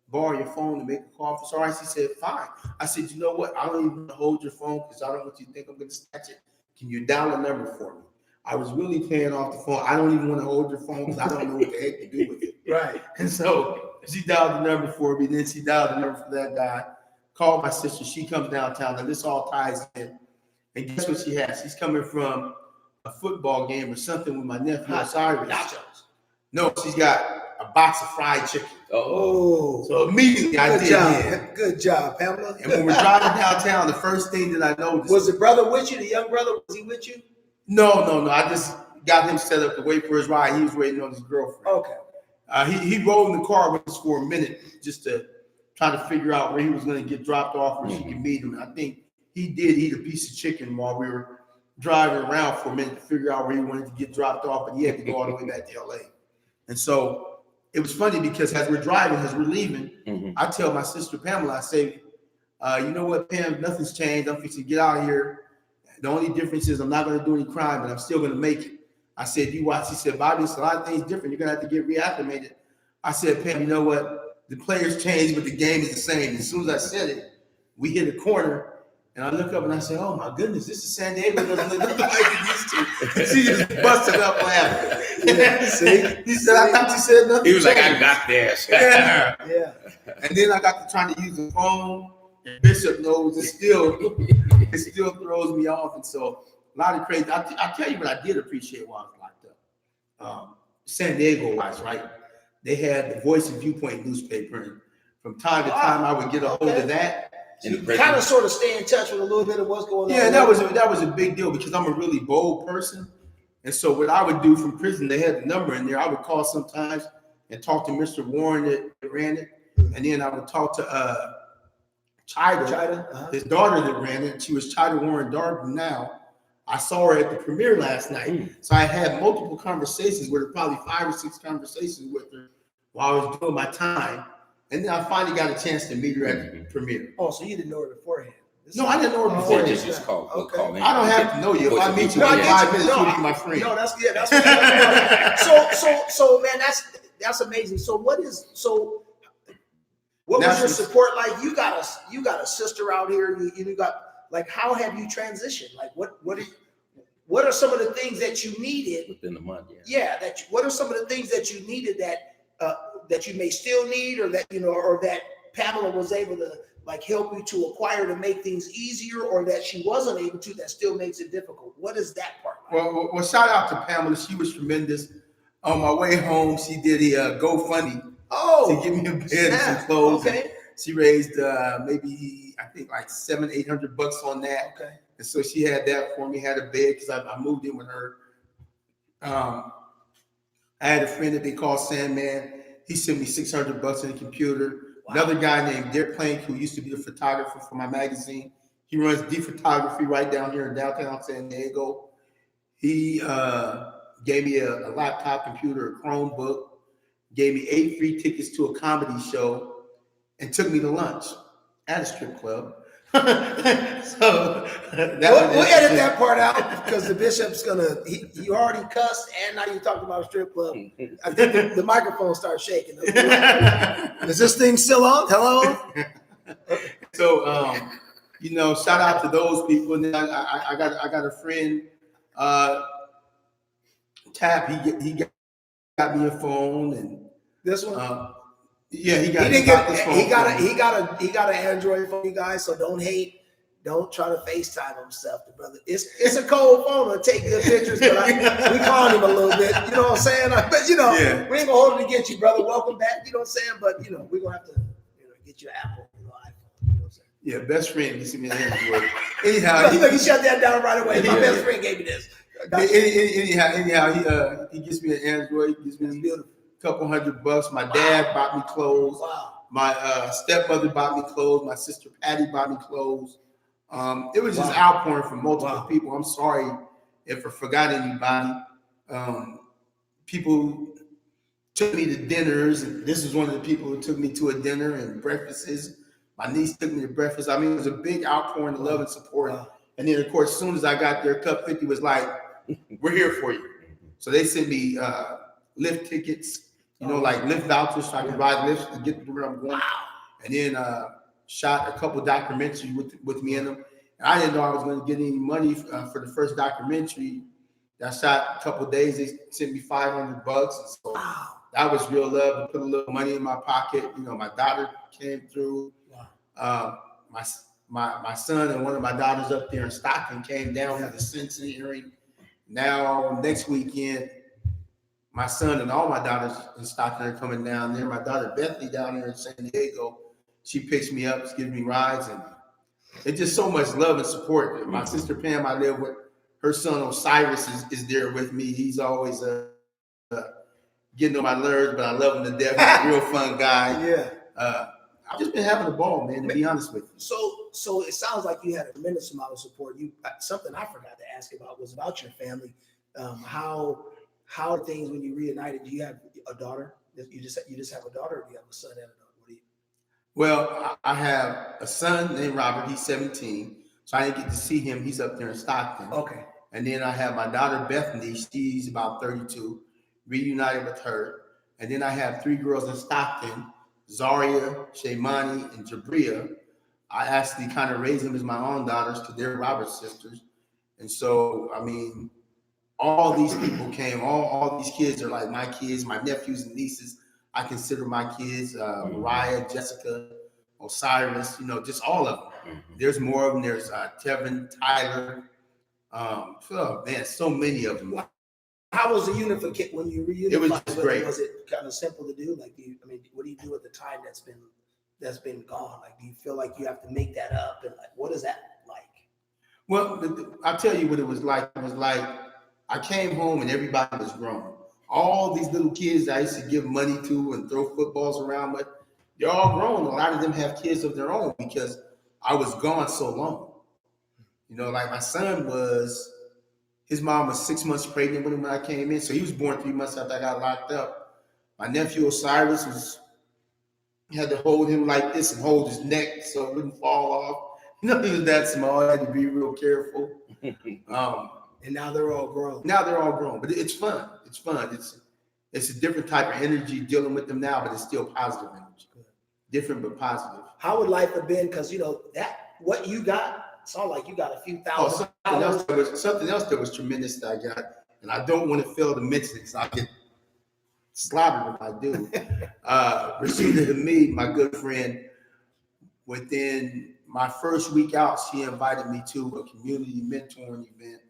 borrow your phone to make a call for sorry." She said, "Fine." I said, "You know what? I don't even want to hold your phone because I don't want you to think I'm going to snatch it. Can you dial a number for me?" I was really paying off the phone. I don't even want to hold your phone because I don't know what the heck to do with it. Right. And so she dialed the number for me. Then she dialed the number for that guy. Called my sister. She comes downtown. And this all ties in. And guess what she has? She's coming from a football game or something with my nephew Osiris. Nachos. No, she's got a box of fried chicken. Oh. So immediately I did. Yeah. Good job, Pamela. And when we're driving downtown, the first thing that I noticed was the brother with you, the young brother? Was he with you? No. I just got him set up to wait for his ride. He was waiting on his girlfriend. Okay. He rolled in the car with us for a minute just to try to figure out where he was going to get dropped off where she could meet him. And I think he did eat a piece of chicken while we were driving around for a minute to figure out where he wanted to get dropped off, but he had to go all the way back to LA. And so it was funny because as we're driving, as we're leaving, I tell my sister Pamela, I say, "You know what, Pam, nothing's changed. I'm fixing to get out of here. The only difference is I'm not going to do any crime, but I'm still going to make it." I said, "You watch." She said, "Bobby, it's a lot of things different. You're going to have to get reacclimated." I said, "Pam, you know what? The players change, but the game is the same." As soon as I said it, we hit a corner, and I look up and I say, "Oh my goodness, this is San Diego. It doesn't look like it used to." And she just busted up laughing. See? He said, "I thought you said nothing." He was like, "I got this." Yeah. And then I got to trying to use the phone. And Bishop knows it still throws me off. And so a lot of crazy. I tell you what I did appreciate while I was locked up. San Diego wise, right? They had the Voice and Viewpoint newspaper, and from time to time I would get a hold of that. So you kind of sort of stay in touch with a little bit of what's going on. Yeah, that was a big deal because I'm a really bold person. And so what I would do from prison, they had the number in there. I would call sometimes and talk to Mr. Warren that ran it. And then I would talk to Chida, his daughter that ran it. She was Chida Warren Darden now. I saw her at the premiere last night. So I had multiple conversations with her, probably 5 or 6 conversations with her while I was doing my time. And then I finally got a chance to meet her at the premiere. Oh, so you didn't know her beforehand? No, I didn't know her before. They this. just call. We'll Okay. call in. I don't have to know you. If I meet you No, I in get 5 you. minutes, No, you'll I- be my friend. No, so man, that's amazing. So what was your support like? You got a sister out here. You got, like, how have you transitioned? Like, what are some of the things that you needed within a month? Yeah, what are some of the things that you needed that you may still need, or that or that Pamela was able to, like, help you to acquire to make things easier, or that she wasn't able to, that still makes it difficult? What is that part like? Well, shout out to Pamela. She was tremendous. On my way home, she did a GoFundMe to give me a bed and some clothes. Okay. She raised maybe, I think, like $700-800 on that. Okay. And so she had that for me. Had a bed because I moved in with her. I had a friend that they call Sandman. He sent me $600 in the computer. Wow. Another guy named Derek Plank, who used to be a photographer for my magazine. He runs D Photography right down here in downtown San Diego. He gave me a laptop computer, a Chromebook, gave me 8 free tickets to a comedy show, and took me to lunch at a strip club. So we'll edit that part out, because the bishop's you already cussed, and now you talked about a strip club. I think the microphone starts shaking. Is this thing still on? Hello? So shout out to those people. And then I got a friend, Tap. He got me a phone, and this one. Yeah, he got an Android phone, you guys. So don't hate. Don't try to FaceTime himself, brother. It's a cold phone to take good pictures, but we clown him a little bit. You know what I'm saying? But we ain't gonna hold it against you, brother. Welcome back. You know what I'm saying? But we're gonna have to get you an Apple, iPhone. You know what I'm saying? Yeah, best friend gets me an Android. Anyhow, he shut that down right away. My best friend gave me this. Anyhow, he gives me an Android. He gives me a couple $100. My dad bought me clothes. Wow. My stepmother bought me clothes. My sister Patty bought me clothes. It was just outpouring from multiple people. I'm sorry if I forgot anybody. People took me to dinners, and this was one of the people who took me to a dinner and breakfasts. My niece took me to breakfast. I mean, it was a big outpouring of love and support. Wow. And then, of course, as soon as I got there, Cup 50 was like, "We're here for you." So they sent me Lyft tickets, like Lyft vouchers, so I could ride Lyft to get to where I'm going. Wow. And then shot a couple documentaries with me in them. And I didn't know I was going to get any money for the first documentary. I shot a couple of days. They sent me $500. So that was real love. I put a little money in my pocket. My daughter came through. Wow. My son and one of my daughters up there in Stockton came down for the Cincinnati hearing. Now next weekend, my son and all my daughters in Stockton are coming down there. My daughter Bethany down there in San Diego, she picks me up, gives me rides, and it's just so much love and support. My sister Pam, I live with, her son Osiris is there with me. He's always getting on my nerves, but I love him to death. He's a real fun guy. Yeah. I've just been having a ball, man, to be honest with you. So it sounds like you had a tremendous amount of support. Something I forgot to ask about was about your family. How are things when you reunited? Do you have a daughter? You just have a daughter, or do you have a son and a daughter? What do you? Well, I have a son named Robert. He's 17, so I didn't get to see him. He's up there in Stockton. Okay. And then I have my daughter Bethany. She's about 32. Reunited with her. And then I have 3 girls in Stockton: Zaria, Shaymani, and Jabria. I actually kind of raised them as my own daughters because they're Robert's sisters. And so, I mean, all these people came, all these kids are like my kids, my nephews and nieces. I consider my kids, Mariah, Jessica, Osiris, just all of them. There's more of them. There's Tevin, Tyler. Man, so many of them. How was the unification when you reunited? It was just great. Was it kind of simple to do? Like, what do you do at the time that's been gone? Like, do you feel like you have to make that up? And like, what is that like? Well, I'll tell you what it was like. It was like I came home and everybody was grown. All these little kids that I used to give money to and throw footballs around with, they're all grown. A lot of them have kids of their own because I was gone so long. Like my son his mom was 6 months pregnant with him when I came in. So he was born 3 months after I got locked up. My nephew Osiris had to hold him like this and hold his neck so it wouldn't fall off. You know, he was that small. I had to be real careful. And now they're all grown. Now they're all grown, but it's fun. It's fun. It's a different type of energy dealing with them now, but it's still positive energy. Different but positive. How would life have been? Because that what you got sound like you got a few thousand. Something else that was tremendous that I got, and I don't want to fail to mention it because I get slaughtered if I do. Rashida Hamid, my good friend, within my first week out, she invited me to a community mentoring event.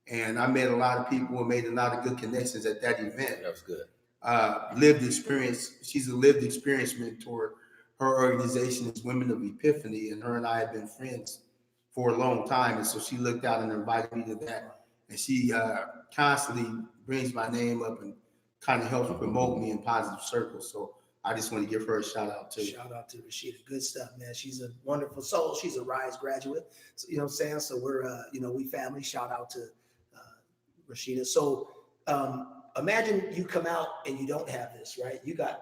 And I met a lot of people and made a lot of good connections at that event. That was good. Lived experience. She's a lived experience mentor. Her organization is Women of Epiphany, and her and I have been friends for a long time. And so she looked out and invited me to that. And she constantly brings my name up and kind of helps promote me in positive circles. So I just want to give her a shout out too. Shout out to Rashida. Good stuff, man. She's a wonderful soul. She's a RISE graduate. So, you know what I'm saying? So we're, we family. Shout out to Rashida. So imagine you come out and you don't have this, right?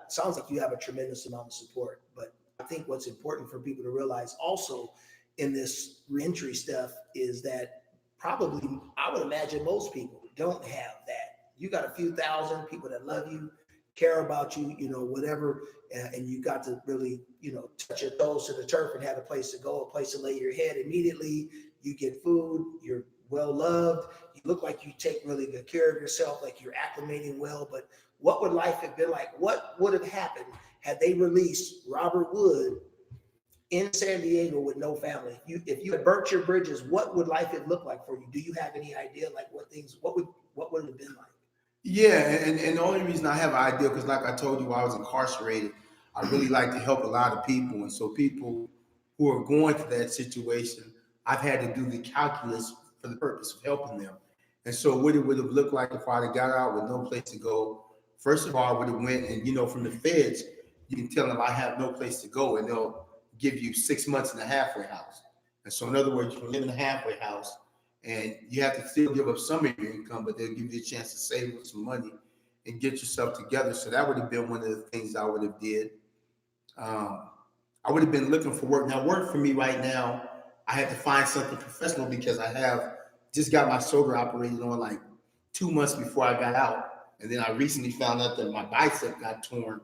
Sounds like you have a tremendous amount of support, but I think what's important for people to realize also in this reentry stuff is that probably, I would imagine most people don't have that. You got a few thousand people that love you, care about you, whatever, and you got to really, touch your toes to the turf and have a place to go, a place to lay your head. Immediately you get food, you're well loved, you look like you take really good care of yourself, like you're acclimating well. But what would life have been like? What would have happened had they released Robert Wood in San Diego with no family? If you had burnt your bridges, what would life have looked like for you? Do you have any idea, like what would it have been like? Yeah, and the only reason I have an idea, because like I told you, while I was incarcerated, I really like to help a lot of people. And so people who are going through that situation, I've had to do the calculus for the purpose of helping them. And so what it would have looked like if I'd have got out with no place to go, first of all, I would have went and, from the feds, you can tell them I have no place to go, and they'll give you 6 months in a halfway house. And so in other words, you can live in a halfway house, and you have to still give up some of your income, but they'll give you a chance to save up some money and get yourself together. So that would have been one of the things I would have did. I would have been looking for work. Now, work for me right now, I had to find something professional because I have just got my shoulder operated on like 2 months before I got out. And then I recently found out that my bicep got torn,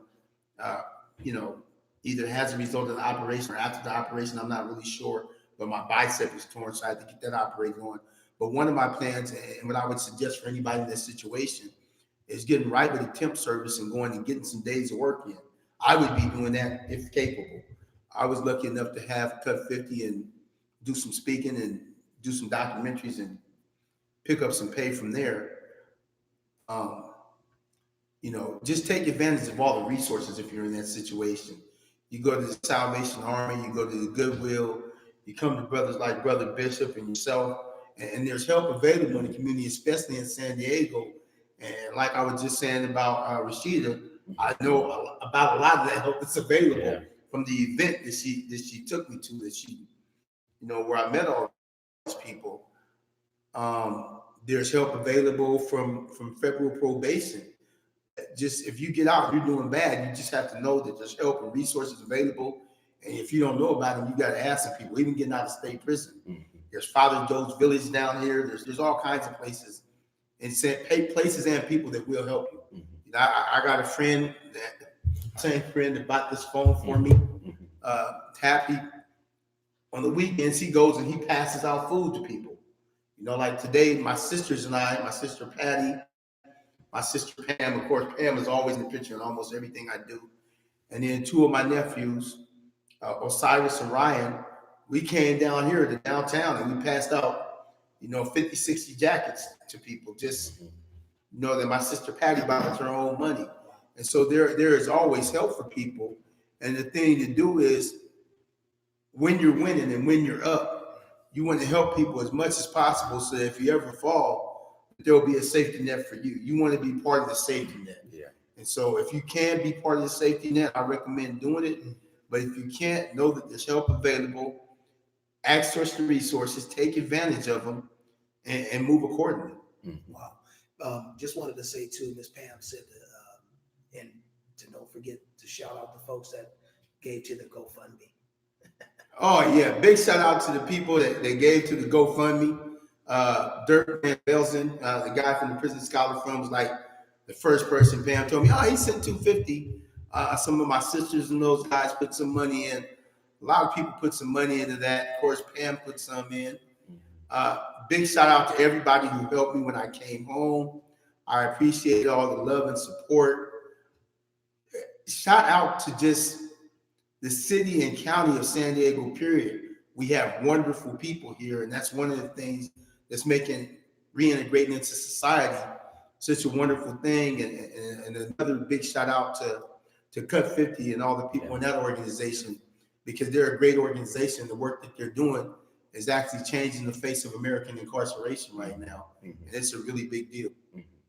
either as a result of the operation or after the operation. I'm not really sure, but my bicep is torn, so I had to get that operated on. But one of my plans, and what I would suggest for anybody in this situation, is getting right with a temp service and going and getting some days of work in. I would be doing that if capable. I was lucky enough to have Cut 50 and do some speaking and do some documentaries and pick up some pay from there. Just take advantage of all the resources if you're in that situation. You go to the Salvation Army, you go to the Goodwill, you come to brothers like Brother Bishop and yourself, and there's help available in the community, especially in San Diego. And like I was just saying about Rashida, I know about a lot of that help that's available from the event that she took me to, where I met all these people. There's help available from federal probation. Just if you get out, you're doing bad, you just have to know that there's help and resources available. And if you don't know about them, you got to ask some people, even getting out of state prison. Mm-hmm. There's Father Joe's Village down here. There's all kinds of places and places and people that will help you. Mm-hmm. I got a friend, same friend that bought this phone for me. Happy. On the weekends, he goes and he passes out food to people. Like today, my sisters and I, my sister Patty, my sister Pam, of course, Pam is always in the picture in almost everything I do. And then two of my nephews, Osiris and Ryan, we came down here to downtown and we passed out, 50, 60 jackets to people. Just know that my sister Patty bought with her own money. And so there is always help for people. And the thing to do is when you're winning and when you're up, you want to help people as much as possible so that if you ever fall, there'll be a safety net for you. You want to be part of the safety net. Yeah. And so if you can be part of the safety net, I recommend doing it. But if you can't, know that there's help available, access to resources, take advantage of them, and move accordingly. Mm-hmm. Wow. Just wanted to say too, Ms. Pam said, and to don't forget to shout out the folks that gave to the GoFundMe. Oh yeah, big shout out to the people that gave to the GoFundMe. Dirk Van Velzen, the guy from the Prison Scholar Fund, was like the first person. Pam told me, oh, he sent 250. Some of my sisters and those guys put some money in. A lot of people put some money into that. Of course, Pam put some in. Big shout out to everybody who helped me when I came home. I appreciate all the love and support. Shout out to just the city and county of San Diego, period. We have wonderful people here, and that's one of the things that's making reintegrating into society such a wonderful thing. And another big shout out to Cut 50 and all the people in that organization, because they're a great organization. The work that they're doing is actually changing the face of American incarceration right now, and it's a really big deal.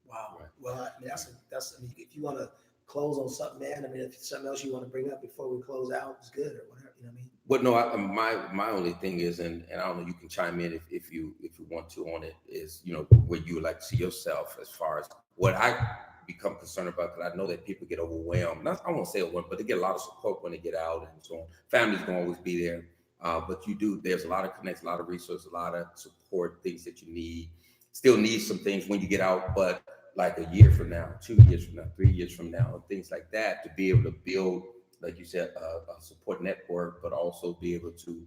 Wow. Well, I mean, that's. I mean, if you want to close on something, man. I mean, if something else you want to bring up before we close out, it's good or whatever. You know what I mean? Well, no, my only thing is, and I don't know, you can chime in if you want to on it, is, you know, where you would like to see yourself as far as what I become concerned about, because I know that people get overwhelmed. I won't say overwhelmed, but they get a lot of support when they get out and so on. Families gonna always be there, but there's a lot of connects, a lot of resources, a lot of support, things that you need. Still need some things when you get out, but like a year from now, 2 years from now, 3 years from now, and things like that, to be able to build, like you said, a support network, but also be able to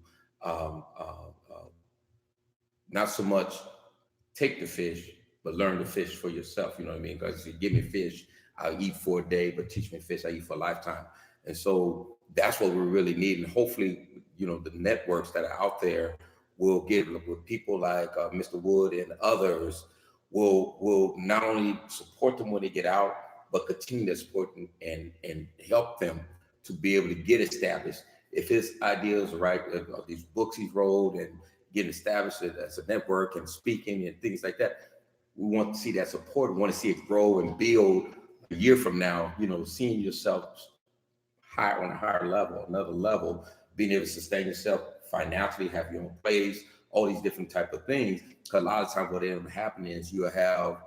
not so much take the fish, but learn to fish for yourself. You know what I mean? Because you give me fish, I'll eat for a day, but teach me fish, I eat for a lifetime. And so that's what we really need. And hopefully, you know, the networks that are out there will get with people like Mr. Wood and others will not only support them when they get out, but continue to support them and help them to be able to get established. If his ideas are right, these books he's wrote and getting established as a network and speaking and things like that, we want to see that support. We want to see it grow and build a year from now, you know, seeing yourself higher on a higher level, another level, being able to sustain yourself financially, have your own place, all these different type of things. Because a lot of times what ends up happening is you have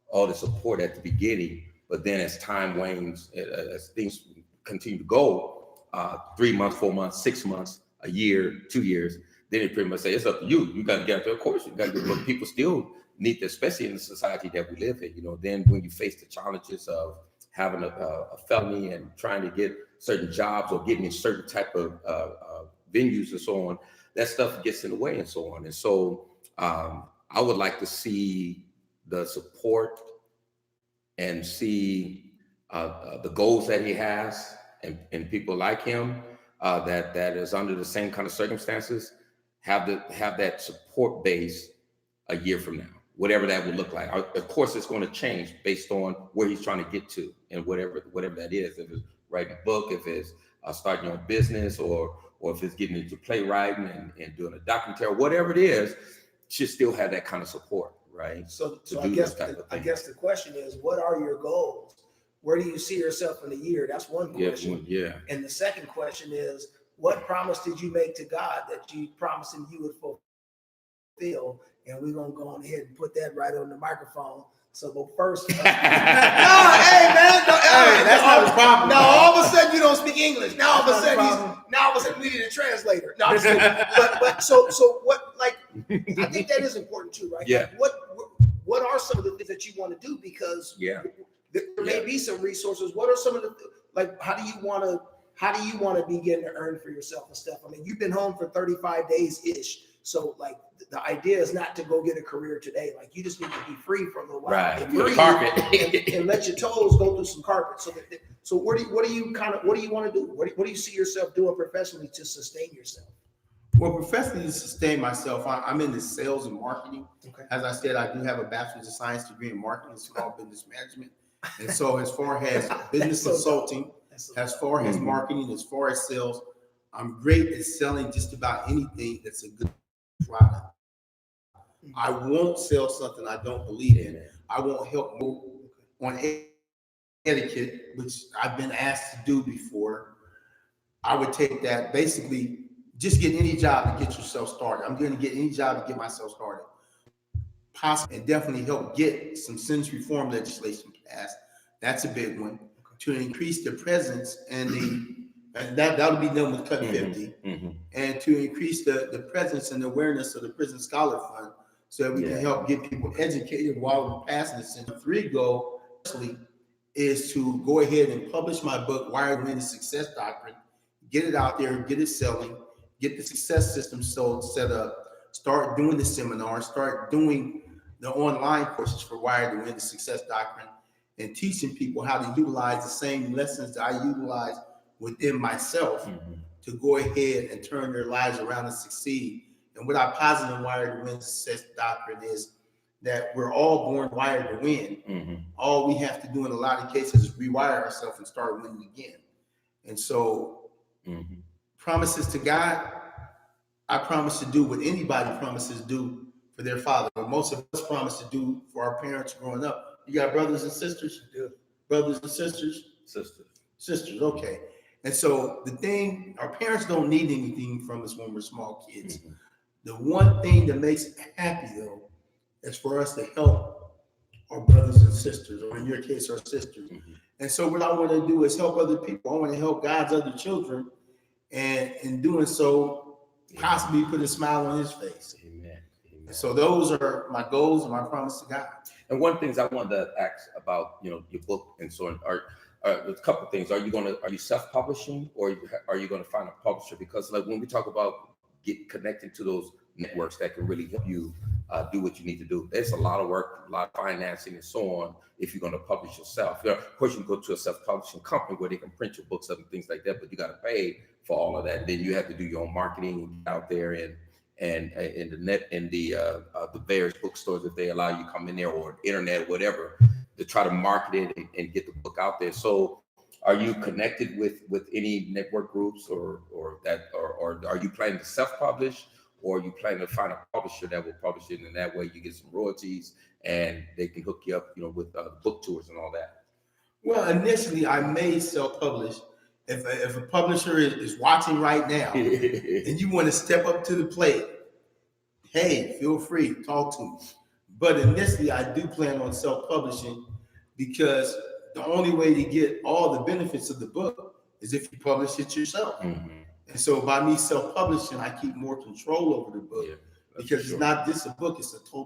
all the support at the beginning, but then as time wanes, as things continue to go, 3 months, 4 months, 6 months, a year, 2 years, then they pretty much say, it's up to you. You got to get out there. Of course, you got to, but people still need to, especially in the society that we live in, you know, then when you face the challenges of having a felony and trying to get certain jobs or getting in certain type of venues and so on, that stuff gets in the way and so on. And so I would like to see the support and see the goals that he has and people like him that is under the same kind of circumstances, have that support base a year from now, whatever that would look like. Of course, it's going to change based on where he's trying to get to and whatever that is. If it's writing a book, if it's starting your own business, or if it's getting into playwriting and doing a documentary, whatever it is, should still have that kind of support, right? So I guess the question is, what are your goals? Where do you see yourself in a year? That's one question. Yeah. And the second question is, what promise did you make to God that you promised him you would fulfill? And we're gonna go on ahead and put that right on the microphone. So, but first, no, hey man, That's not a problem. No, all of a sudden you don't speak English. Now all of a sudden we need a translator. No, I'm just kidding. but so what? Like, I think that is important too, right? Yeah. Like, what are some of the things that you want to do? Because there may be some resources. What are some of the, like, how do you want to begin to earn for yourself and stuff? I mean, you've been home for 35 days ish. So like the idea is not to go get a career today. Like, you just need to be free for a little while, right? And breathe and let your toes go through some carpet. So what do you want to do? What do you see yourself doing professionally to sustain yourself? Well, professionally, to sustain myself, I'm into sales and marketing. Okay. As I said, I do have a bachelor's of science degree in marketing. It's called business management. And so as far as business consulting, as far as marketing, as far as sales, I'm great at selling just about anything that's a good product. I won't sell something I don't believe in. I won't help move on etiquette, which I've been asked to do before. I would take that, basically just get any job to get yourself started. I'm going to get any job to get myself started. Possibly, and definitely help get some sentence reform legislation passed. That's a big one, to increase the presence and the and that'll be done with Cut Mhm. 50, Mhm. and to increase the presence and awareness of the Prison Scholar Fund so that we Yeah. can help get people educated while we're passing this. And the three goal firstly is to go ahead and publish my book, Wired to Win: The Success Doctrine, get it out there, get it selling, get the success system set up, start doing the seminars, start doing the online courses for Wired to Win: The Success Doctrine, and teaching people how to utilize the same lessons that I utilize within myself Mhm. to go ahead and turn their lives around and succeed. And what I posit in Wired to Win: Success Doctrine is that we're all born wired to win. Mhm. All we have to do in a lot of cases is rewire ourselves and start winning again. And so, Mhm. promises to God, I promise to do what anybody promises to do for their father. What most of us promise to do for our parents growing up. You got brothers and sisters? Brothers and sisters? Sisters. Sisters, okay. And so the thing, our parents don't need anything from us when we're small kids. Mhm. The one thing that makes us happy though is for us to help our brothers and sisters, or in your case, our sisters. Mhm. And so what I want to do is help other people. I want to help God's other children, and in doing so, possibly put a smile on his face. Amen. Amen. So those are my goals and my promise to God. And one things I wanted to ask about, your book and so on, are a couple of things. Are you self-publishing, or are you going to find a publisher? Because like when we talk about connecting to those networks that can really help you do what you need to do, there's a lot of work, a lot of financing and so on. If you're going to publish yourself, of course you can go to a self-publishing company where they can print your books up and things like that, but you got to pay for all of that. Then you have to do your own marketing out there and in the net, in the various bookstores, if they allow you to come in there, or internet, whatever, to try to market it and get the book out there. So are you connected with any network groups or are you planning to self-publish, or are you planning to find a publisher that will publish it, and that way you get some royalties and they can hook you up, with book tours and all that? Well, initially I may self-publish. If a publisher is watching right now and you want to step up to the plate, hey, feel free, talk to me. But initially, I do plan on self-publishing because the only way to get all the benefits of the book is if you publish it yourself. Mhm. And so by me self-publishing, I keep more control over the book Yeah, that's because for sure. it's not just a book, it's a total